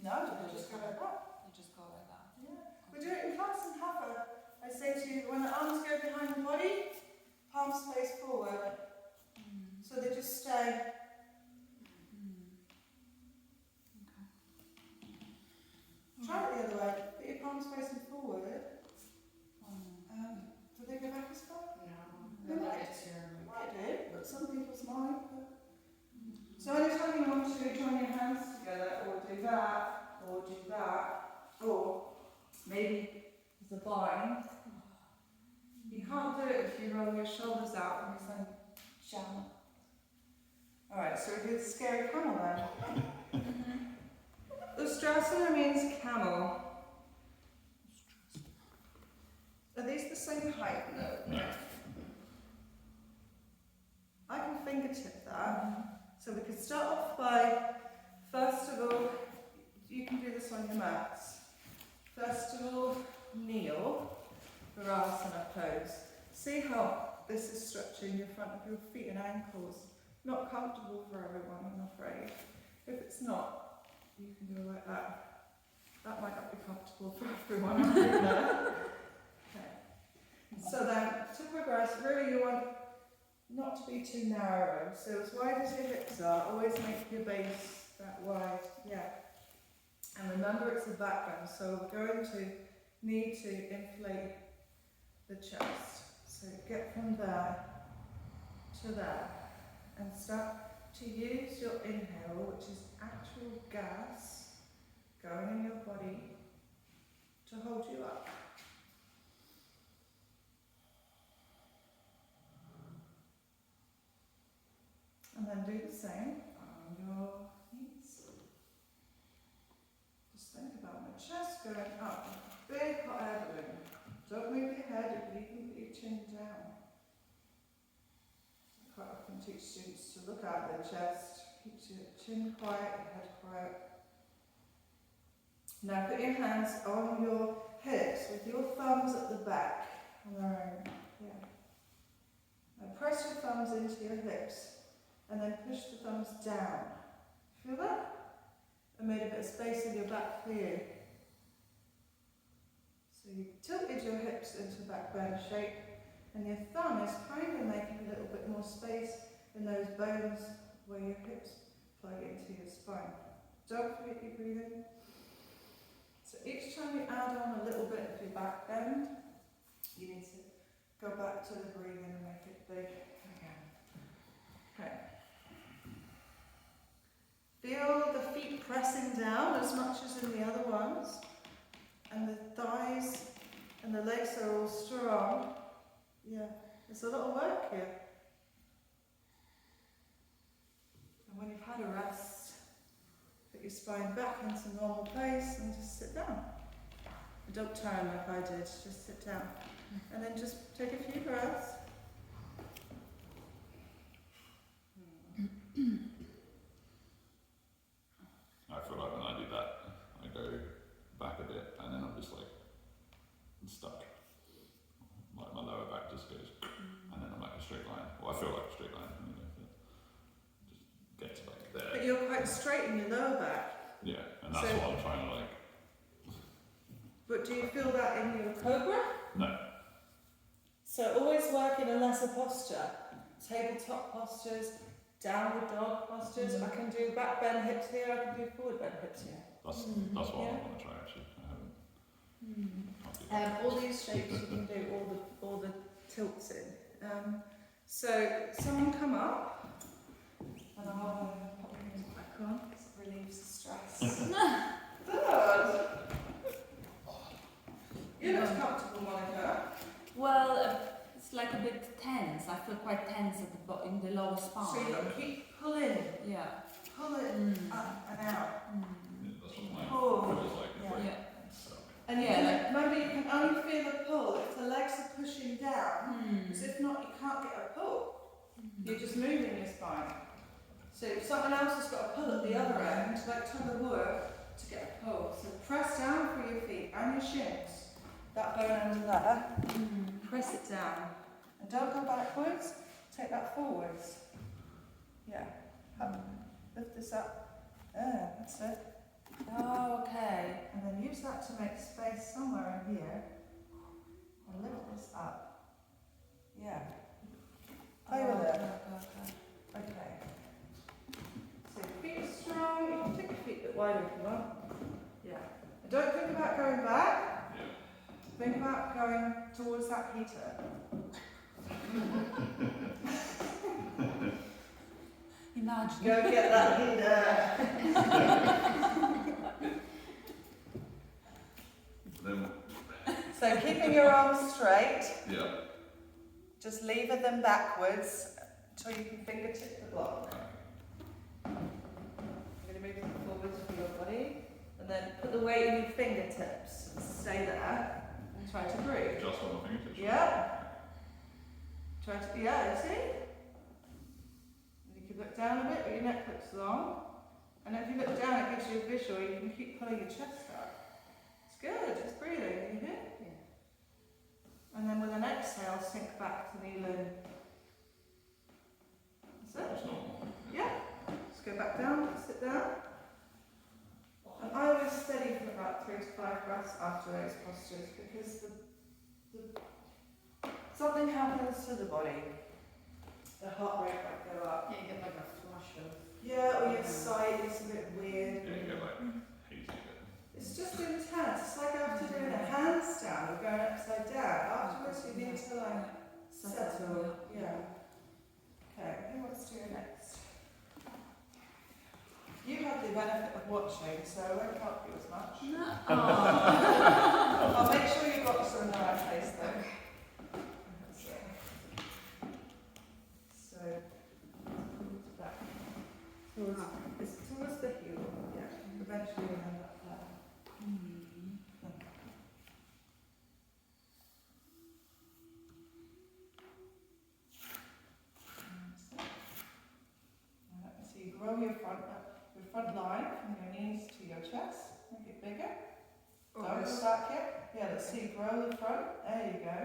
No, you just go like that. You just go like that. Yeah. We do it in class in Huffer. I say to you, when the arms go behind the body, palms face forward. So they just stay. Try it the other way. Put your palms facing forward. Do they go back as far? No, it's here. I do, but some people's might. So anytime you want to join your hands together, or do that, or maybe there's a bind, you can't do it if you roll your shoulders out and you're saying, shallow. Alright, so we do the scary camel then. Ustrasana means camel. Are these the same height? No. no. I can fingertip that. So we could start off by, first of all, you can do this on your mats. First of all, kneel, Virasana pose. See how this is stretching your front of your feet and ankles. Not comfortable for everyone, I'm afraid. If it's not, you can go like that. That might not be comfortable for everyone, I think that. Okay. So then, to progress, really you want not to be too narrow. So as wide as your hips are, always make your base that wide. Yeah. And remember it's a back bend, so we're going to need to inflate the chest. So get from there to there. And start to use your inhale, which is actual gas going in your body, to hold you up. And then do the same on your knees. Just think about my chest going up, big hot air balloon. Don't move your head, you can put your chin down. I quite often teach students to look at their chest, keep your chin quiet, your head quiet. Now put your hands on your hips with your thumbs at the back. Right. Yeah. Now press your thumbs into your hips and then push the thumbs down. Feel that? I made a bit of space in your back for you. So you tilted your hips into back bend shape and your thumb is kind of making a little bit more space in those bones where your hips plug into your spine. Don't forget your breathing. So each time you add on a little bit of your back bend, you need to go back to the breathing and make it big again. Okay. Feel the feet pressing down as much as in the other ones. And the thighs and the legs are all strong. Yeah, there's a lot of work here. And when you've had a rest, put your spine back into normal place and just sit down. And don't turn like I did, just sit down. And then just take a few breaths. I feel like when I do that, I go back a bit and then I'm just like stuck. Like my lower back just goes and then I'm like a straight line. Well, I feel like a straight line. Just get to like there. But you're quite straight in your lower back. Yeah, and that's So- what I'm trying to like. But do you feel that in your cobra? No. So always work in a lesser posture. Tabletop postures, downward dog postures. I can do back bend hips here, I can do forward bend hips here. That's what Yeah. I want to try actually. I haven't. Can't do that. All these shapes you can do all the tilts in. So someone come up, and I'll pop the music back on because it relieves the stress. Good. You look comfortable, Monica. Well, it's like a bit tense. I feel quite tense at the in the lower spine. So you've got to keep pulling, Yeah. pull it up and out. Yeah, that's what mine Oh. feels like. Yeah. It's like Yeah. stuck. And you Yeah, can, remember, you can only feel the pull if the legs are pushing down. Because if not, you can't get a pull. You're just moving your spine. So if someone else has got a pull at the other end, like tug of war to get a pull. So press down through your feet and your shins. That bone under there. Press it down. And don't go backwards. Take that forwards. Yeah. Up. Lift this up. There, that's it. Oh, okay. And then use that to make space somewhere in here. And lift this up. Yeah. Play with it. Okay. So your feet are strong. You can take your feet a bit wider if you want. Yeah. And don't think about going back. Yeah. Think about going towards that heater. Imagine. Go get that heater. Then, So keeping your arms straight, yeah. just lever them backwards until you can fingertip the block. I'm going to move them forwards for your body, and then put the weight in your fingertips and stay there. And try to breathe. Just on my fingertips. Yeah. Try to, yeah, you see? You can look down a bit, but your neck looks long. And if you look down, it gives you a visual. You can keep pulling your chest up. It's good, just breathing. You hear? Yeah. And then with an exhale, sink back to kneeling. That's it. It's normal. Yeah. Just go back down, sit down. And I always steady for about 3 to 5 breaths after those postures because something happens to the body. The heart rate might go up. Yeah, you get like a flush of. Yeah, or your sight is a bit weird. Yeah, you get like hazy bit. It's just intense. It's like after doing a handstand or going upside down. Afterwards you need to like settle. Yeah. Okay, who wants to do next? You have the benefit of watching, so I won't help you as much. No. I'll make sure your blocks are in the right place though. So, towards back. It's towards the heel, yeah. Eventually you'll end up there. So you grow your front line from your knees to your chest. Make it bigger. Don't stack it. Yeah, let's see. Grow the front. There you go.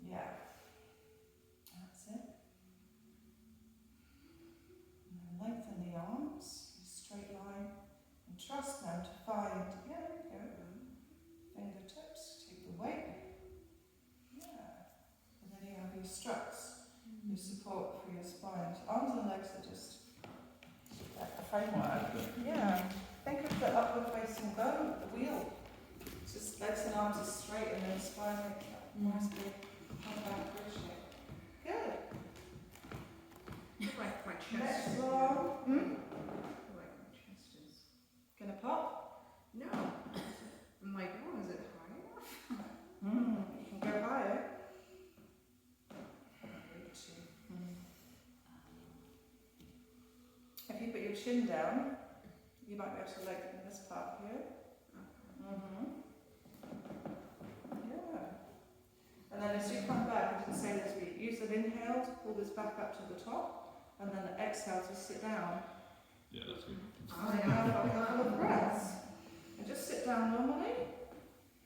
Yeah. That's it. And then lengthen the arms. Straight line. And trust now to find. Yeah, there you go. Fingertips. Take the weight. Yeah. And then you have your struts. Your support for your spine. So arms and legs are just like the framework. Yeah. Think of the upward facing bone, the wheel. It's just legs and arms are straight and then spine like that. Nice big back shape. Good. Like my chest. Next one. Like my chest is. Gonna pop? No. I'm like, oh, is it high enough? You can go higher. If you put your chin down, you might be able to lengthen this part here. Yeah. And then as you come back, I didn't say this, we use an inhale to pull this back up to the top, and then the exhale to sit down. Yeah, that's good. And you have a couple of breaths. And just sit down normally.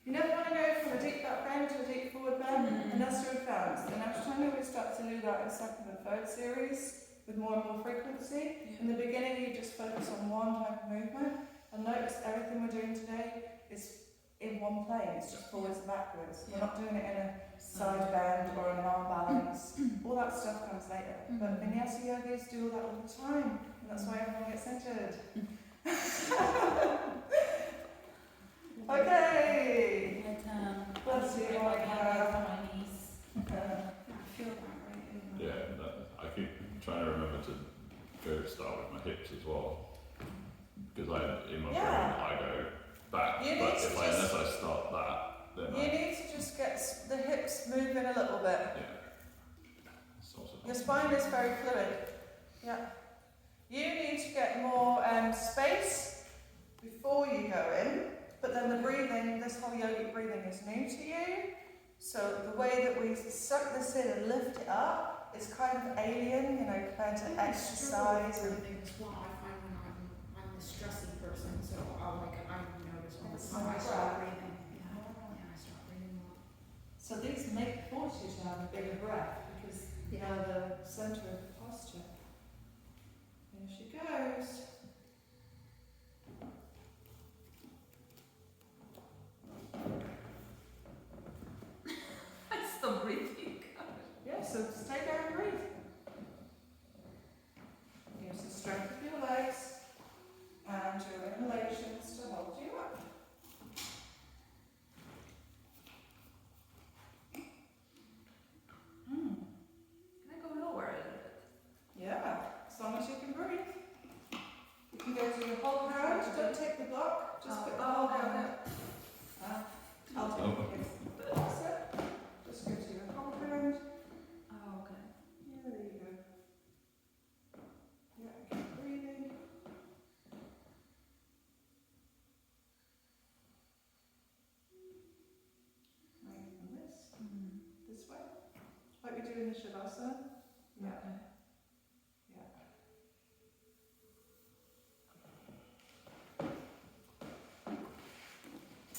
You never want to go from a deep back bend to a deep forward bend unless you're advanced. And next time we start to do that in second and third series with more and more frequency. In the beginning, you just focus on one type of movement. And notice everything we're doing today is in one plane. It's just forwards and backwards. We're not doing it in a side bend or an arm balance. All that stuff comes later. But vinyasa yogis do all that all the time. And that's why everyone gets injured. Okay. Bless you. My knees. I feel that right. Yeah, I keep trying to remember to start with my hips as well. Because in my brain, I go back. Unless I start that, then you need to just get the hips moving a little bit. Your spine is very fluid. Yeah. You need to get more space before you go in, but then the breathing, this whole yogic breathing is new to you. So the way that we suck this in and lift it up is kind of alien, compared to exercise. Everything as well. I find when I'm the stressy person, so I notice all the time I start breathing. Yeah, I start breathing more. So these force you to have a bigger breath because they're the centre of the posture. Here she goes. I stop breathing. Yeah, so stay there and breathe. Use the strength of your legs and your inhalations to hold you up. Can I go lower a little bit? Yeah, as long as you can breathe. You can go to your whole hand. Don't take the block. Just put the whole hand. I'll take it. That's it. Just go to your whole hand. Oh, okay. Yeah, there you go. Yeah, keep breathing. Right, and this way. Like we do in the Shavasana. Yeah. Okay. Yeah.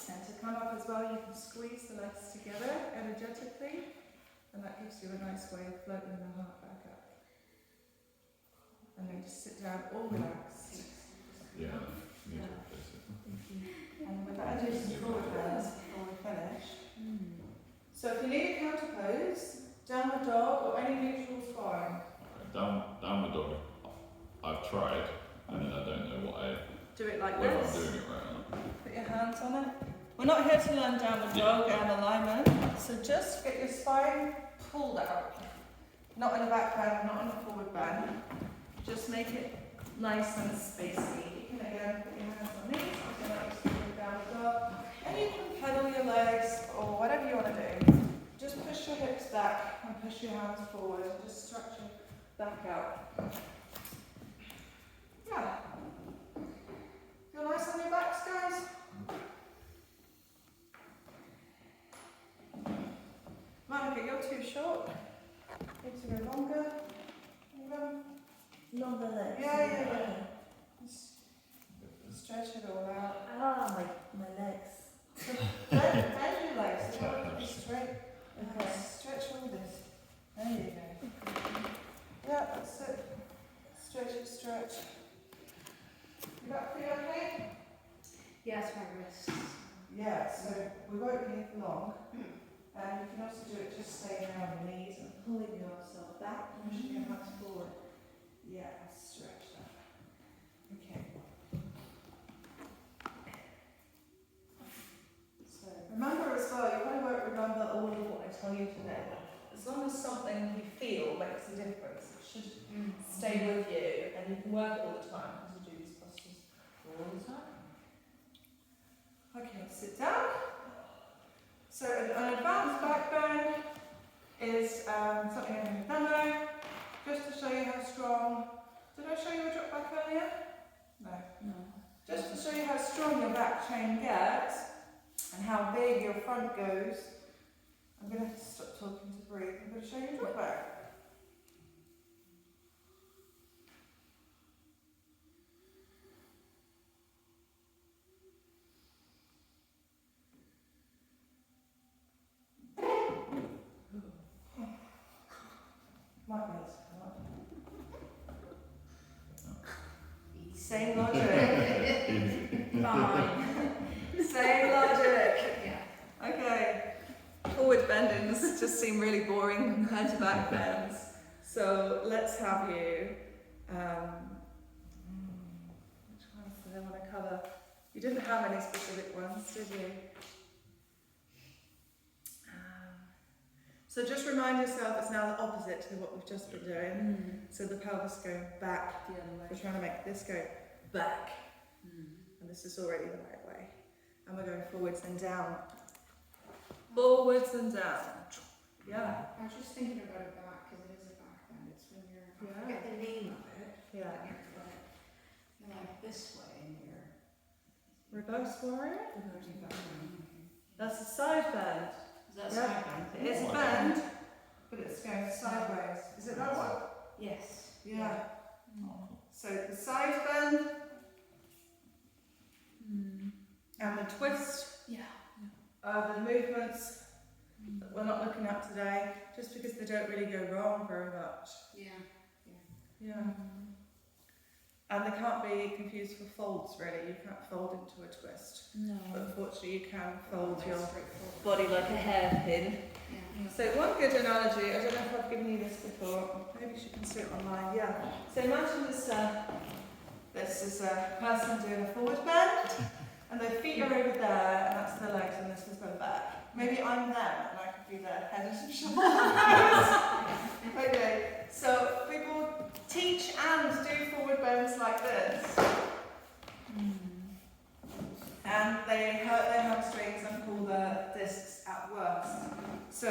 And to come up as well, you can squeeze the legs together energetically, and that gives you a nice way of floating the heart back up. And then just sit down all relaxed. Yeah. And with that, I do some forward bends before we finish. So if you need a counter pose, downward dog or any neutral is fine. Downward dog, I've tried, and then I don't know Do it like whether this. I'm doing it right or not. Put your hands on it. We're not here to learn downward dog and alignment, so just get your spine pulled out. Not in a back bend, not in a forward bend. Just make it nice and spacey. You can again put your hands on knees, something like you're sitting down the dog. And you can pedal your legs or whatever you want to do. Just push your hips back and push your hands forward. Just stretch your back out. Yeah. Feel nice on your backs, guys? Monica, you're too short. Need to go longer. Longer legs. Yeah. Just stretch it all out. Ah, my legs. Bend your legs. They want to be straight. Okay. Stretch all this. There you go. Yeah, that's it. Stretch. Is that feel okay? Yes, my wrists. Yeah, so we won't be here for long. And you can also do it just staying on your knees and pulling yourself back, pushing your hands forward. Yeah, stretch that. Okay. So remember as well, you probably won't remember all of what I tell you today. As long as something you feel makes a difference, it should stay with you, and you can work all the time because you do these postures all the time. Okay, sit down. So an advanced back bend is something in the demo, just to show you how strong. Did I show you a drop back earlier? No. Just to show you how strong your back chain gets and how big your front goes. I'm going to have to stop talking to breathe. I'm going to show you a drop back. Might be able to come up. Same logic. Fine. Same logic. Yeah. Okay. Forward bendings just seem really boring compared to back bends. So let's have you. Which ones did I want to cover? You didn't have any specific ones, did you? So just remind yourself it's now the opposite to what we've just been doing. So the pelvis going back. The other way. We're trying to make this go back. And this is already the right way. And we're going forwards and down. Forwards and down. Yeah. I was just thinking about a back because it is a back bend. It's when you're, I Yeah. forget the name of it. Yeah. But you're like this way and you're Reverse warrior. reversing back. That's a side bend. Is that Yeah. side bend? It is a bend, but it's going sideways. Is it that one? Yes. Yeah. So the side bend and the twist Yeah. are the movements that we're not looking at today, just because they don't really go wrong very much. Yeah. Yeah. And they can't be confused for folds, really. You can't fold into a twist. No. But unfortunately, you can fold Like your straightforward. body like a hairpin. Yeah. So one good analogy, I don't know if I've given you this before, maybe you can see it online, yeah. So imagine this is a person doing a forward bend, and their feet are over there, and that's their legs, and this is their back. Maybe I'm them, and I could be their head and shoulders. Okay, so people teach and do forward bends like this. And they hurt their hamstrings and pull their discs at worst. So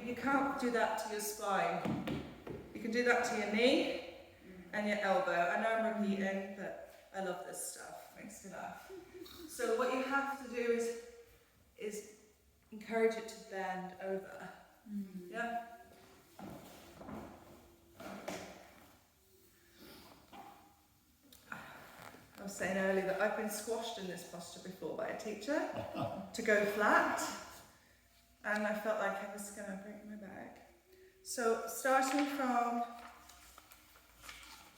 you can't do that to your spine. You can do that to your knee and your elbow. I know I'm repeating, but I love this stuff. Makes me laugh. So what you have to do is encourage it to bend over. Yeah? I was saying earlier that I've been squashed in this posture before by a teacher to go flat, and I felt like I was going to break my back. So starting from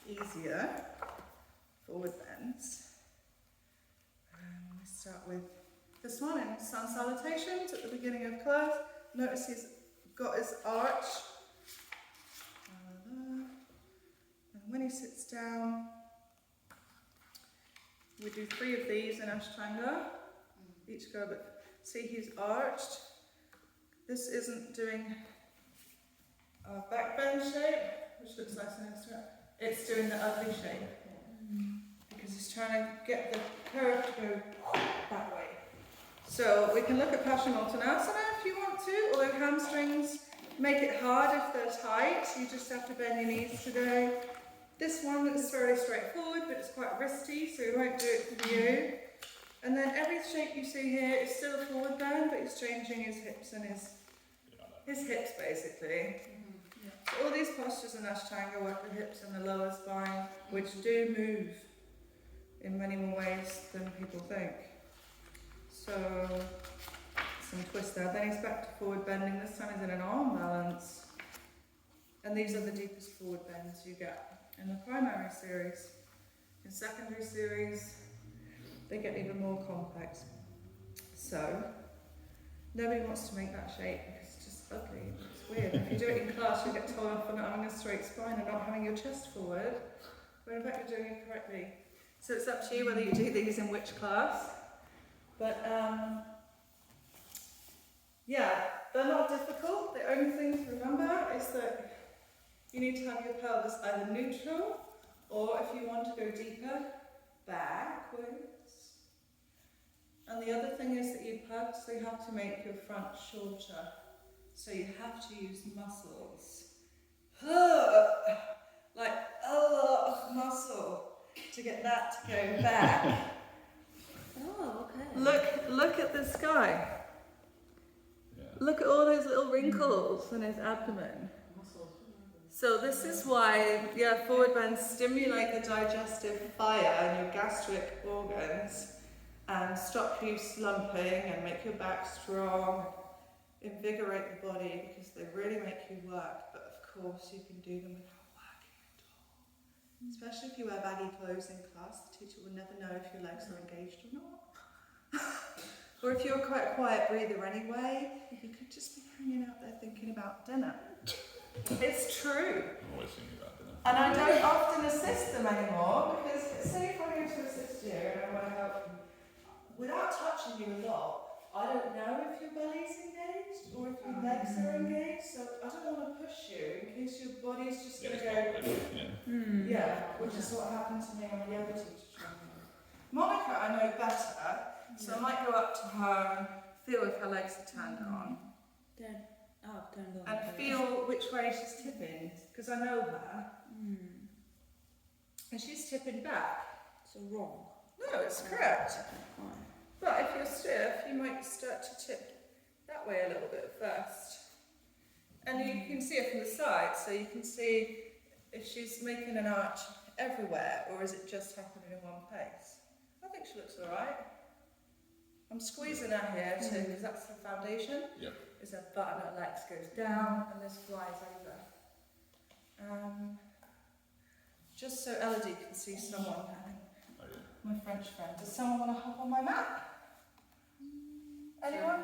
easier forward bends, we start with this one in sun salutations at the beginning of class. Notice he's got his arch, and when he sits down, we do 3 of these in Ashtanga, each go a bit. See, he's arched. This isn't doing a back bend shape, which looks nice and extra. It's doing the ugly shape. It's trying to get the curve to go that way. So we can look at Paschimottanasana if you want to, although hamstrings make it hard if they're tight. You just have to bend your knees to go. This one is fairly straightforward, but it's quite wristy, so we won't do it for you. And then every shape you see here is still a forward bend, but he's changing his hips and his hips basically. So all these postures in Ashtanga work the hips and the lower spine, which do move in many more ways than people think. So, some twist there. Then he's back to forward bending. This time he's in an arm balance. And these are the deepest forward bends you get in the primary series. In secondary series, they get even more complex. So, nobody wants to make that shape because it's just ugly. It's weird. If you do it in class, you get told off for not having a straight spine and not having your chest forward. But in fact, you're doing it correctly. So it's up to you whether you do these in which class. But yeah, they're not difficult. The only thing to remember is that you need to have your pelvis either neutral, or if you want to go deeper, backwards. And the other thing is that you purposely have to make your front shorter. So you have to use muscles. Like a lot of muscle to get that to go back. Oh, okay. Look at this guy. Yeah. Look at all those little wrinkles in his abdomen. So this is why, forward bends stimulate the digestive fire in your gastric organs and stop you slumping and make your back strong, invigorate the body because they really make you work. But of course you can do them without working at all. Especially if you wear baggy clothes in class, the teacher will never know if your legs are engaged or not. Or if you're quite a quiet breather anyway, you could just be hanging out there thinking about dinner. It's true. I'm always thinking about dinner. And I don't often assist them anymore because, say if I'm going to assist you and I want to help you, without touching you a lot, I don't know if your belly's engaged or if your legs are engaged, so I don't want to push you in case your body's just going to go, which is what happened to me on the yoga teacher training. Monica I know better, so I might go up to her and feel if her legs are turned on. Turned on. And feel which way she's tipping, because I know her. And she's tipping back. So wrong. No, it's correct. Fine. But if you're stiff, you might start to tip that way a little bit first. And you can see it from the side, so you can see if she's making an arch everywhere, or is it just happening in one place. I think she looks alright. I'm squeezing her here too, because that's the foundation. Yep. Is her butt and her legs goes down, and this flies over. Just so Elodie can see someone. Oh, yeah. My French friend. Does someone want to hop on my mat? Anyone?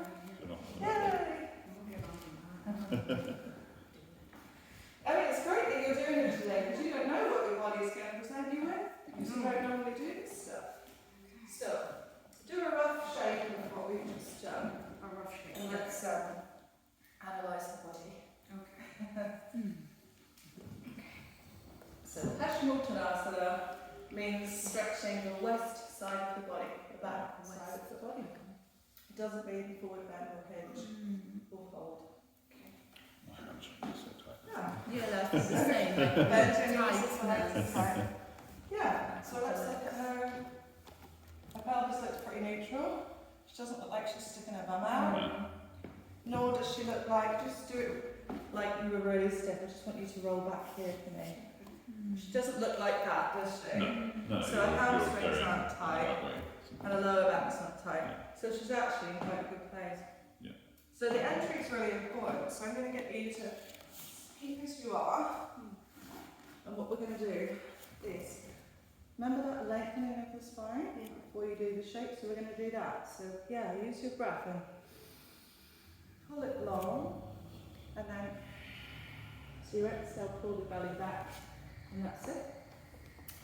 Yay! I mean, it's great that you're doing it today because you don't know what your body's going to present you with because you don't normally do this stuff. So, do a rough shape of what we've just done. A rough shape. And let's analyse the body. Okay. So, Paschimottanasana means stretching the west side of the body, the back side of the body. It doesn't mean forward bend or hinge or fold. My hands are so tight. Yeah, that's the same. Like, Bend your tight. knees and legs tight. Yeah, so let's look at her. Her pelvis looks pretty neutral. She doesn't look like she's sticking her bum out. Yeah. Nor does she look like, just do it like you were really stiff. I just want you to roll back here for me. She doesn't look like that, does she? No, So her hamstrings aren't that tight way. and her lower back's not tight. So she's actually in quite a good place. Yeah. So the entry is really important. So I'm going to get you to keep as you are. And what we're going to do is, remember that lengthening of the spine before you do the shape? So we're going to do that. So yeah, use your breath and pull it long. And then, so you exhale, pull the belly back. And that's it.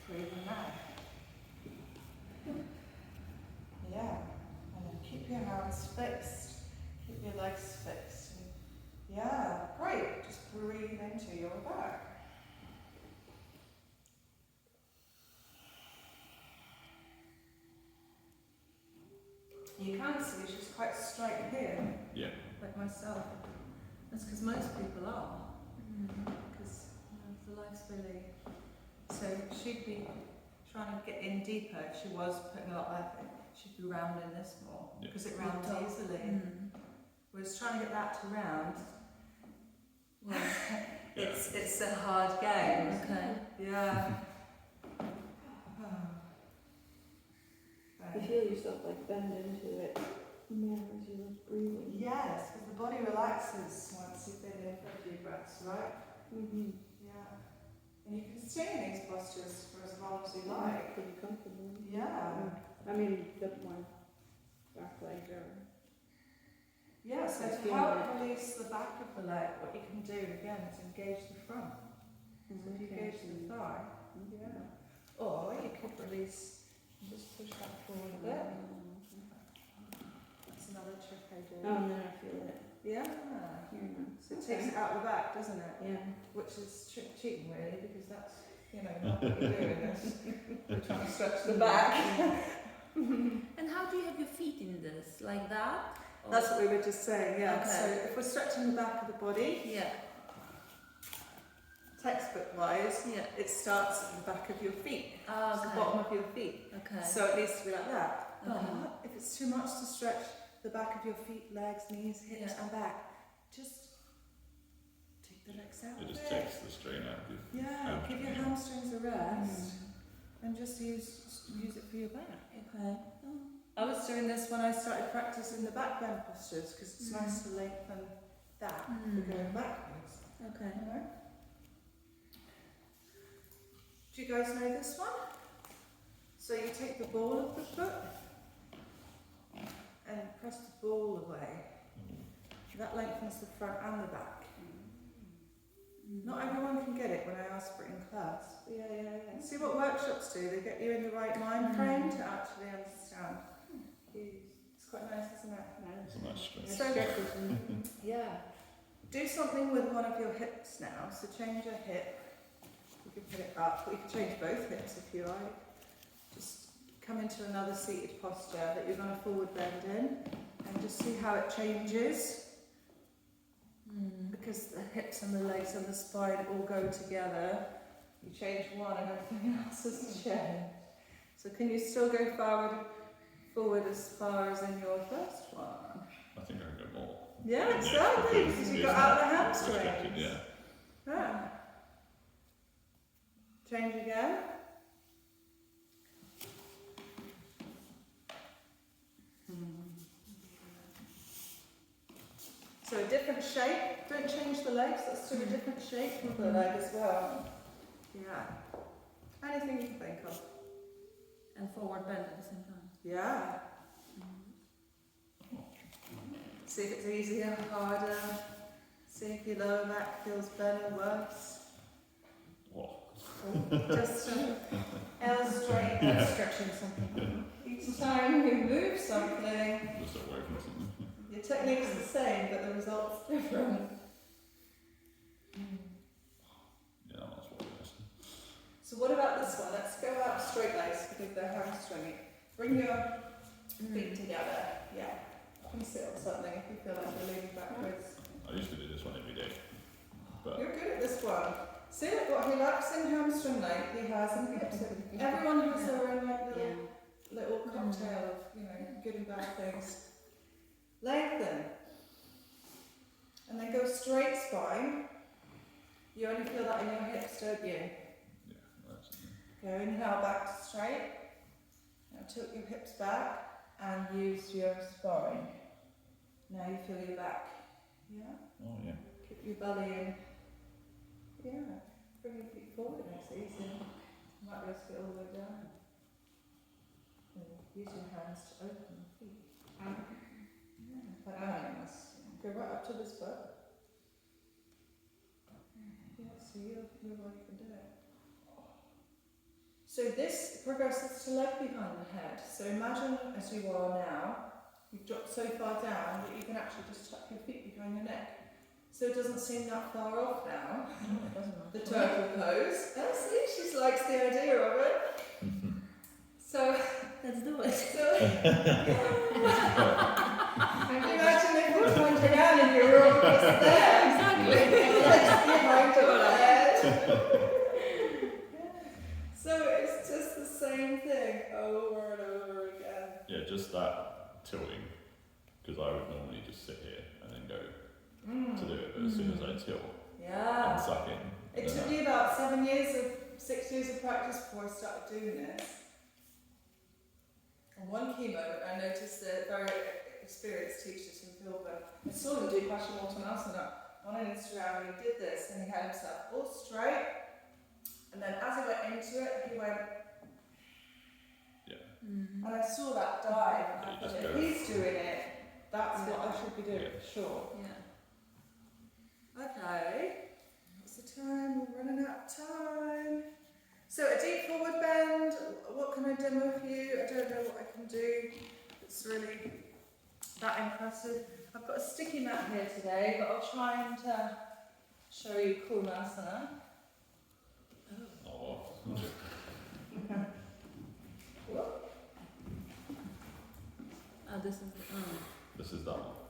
Breathing out. Yeah. And then keep your hands fixed. Keep your legs fixed. Yeah, great. Just breathe into your back. straight here, Yeah. like myself. That's because most people are. Because the life's really. So she'd be trying to get in deeper. If she was putting a lot of effort, she'd be rounding this more Yeah. because it rounds easily. Whereas trying to get that to round, well, it's a hard game. Okay. Yeah. You feel yourself like bend into it more as you're breathing. Yes, because the body relaxes once you've been in for a few breaths, right? Mm-hmm. Yeah. And you can stay in these postures for as long as you like. Pretty comfortable. Yeah. I mean, that my back legs are. Yeah, so That's to good. help release the back of the leg, what you can do again is engage the front. So if you engage the thigh, yeah. Or you could release, just push that forward a bit. That's another trick I do. Oh, now I feel it. Yeah. Here now. So it takes it out the back, doesn't it? Yeah. Which is cheating really, because that's, not what you're doing this. You're trying to stretch the back. And how do you have your feet in this? Like that? Or- That's what we were just saying, yeah. Okay. So if we're stretching the back of the body, Yeah. textbook-wise, Yeah. it starts at the back of your feet. Ah, It's the okay. bottom of your feet. Okay. So it needs to be like that. Okay. But if it's too much to stretch the back of your feet, legs, knees, hips, Yeah. and back, just take the legs out It a just bit. takes the strain out of you. Yeah, give your hamstrings a rest and just use it for your back. Okay. I was doing this when I started practicing the back bend postures because it's nice to lengthen that for going backwards. Okay. You know? Do you guys know this one? So you take the ball of the foot and press the ball away. That lengthens the front and the back. Not everyone can get it when I ask for it in class. Yeah. See what workshops do, they get you in the right mind frame to actually understand. It's quite nice, isn't it? It's a nice stretch. So, yeah. Do something with one of your hips now. So change your hip. You can put it up, or you can change both hips if you like. Just come into another seated posture that you're going to forward bend in, and just see how it changes. Because the hips and the legs and the spine all go together. You change one and everything else has changed. So can you still go forward as far as in your first one? I think I can go more. Yeah, exactly, because you got out the hamstrings. Yeah. Yeah. Change again. So a different shape. Don't change the legs. Let's do a different shape with the leg as well. Yeah. Anything you can think of. And forward bend at the same time. Yeah. See if it's easier, harder. See if your lower back feels better, worse. What? Just illustrate Stretching something. each time you move something. Just away from something. Your technique's the same, but the result's different. Yeah, that's what it is. So what about this one? Let's go out straight legs because they're hamstringing. Bring your feet together. Yeah. And sit on something if you feel like you're leaning backwards. I used to do this one every day. But You're good at this one. See what relaxing hamstring length he has and hips. Everyone has their own like little cocktail of, good and bad things. Lengthen. And then go straight spine. You only feel that in your hips, don't you? yeah, that's it. Go inhale back to straight. Now tilt your hips back and use your spine. Now you feel your back. Yeah? Oh yeah. Keep your belly in. Yeah. Bring your feet forward, it's easy. You might be able to get all the way down. And use your hands to open the feet. Yeah. Like nice. Go right up to this foot. Yeah, so you can do it. So this progresses to leg behind the head. So imagine as you are now, you've dropped so far down that you can actually just tuck your feet behind your neck. So it doesn't seem that far off now. The turtle pose. Oh, see, she likes the idea of it. So Let's do it. I'm there. Exactly. Legs behind your head. So it's just the same thing over and over again. Yeah, just that tilting, because I would normally just sit here and then go to do it, but as soon as I tilt and Yeah. suck in, It then took me about 6 years of practice before I started doing this. And one key moment, I noticed that very experienced teachers from Pilbara, I saw them do Paschimottanasana on Instagram, and he did this, and he had himself all straight, and then as he went into it, he went, Mm. and I saw that dive, and Yeah, I you thought, just if go. he's doing it, that's Yeah. what I should be doing, Yeah. for sure. Yeah. Okay, what's the time? We're running out of time. So a deep forward bend, what can I demo for you? I don't know what I can do. It's really that impressive. I've got a sticky mat here today, but I'll try and show you Kurmasana. oh, Oh, this is the. this is that one.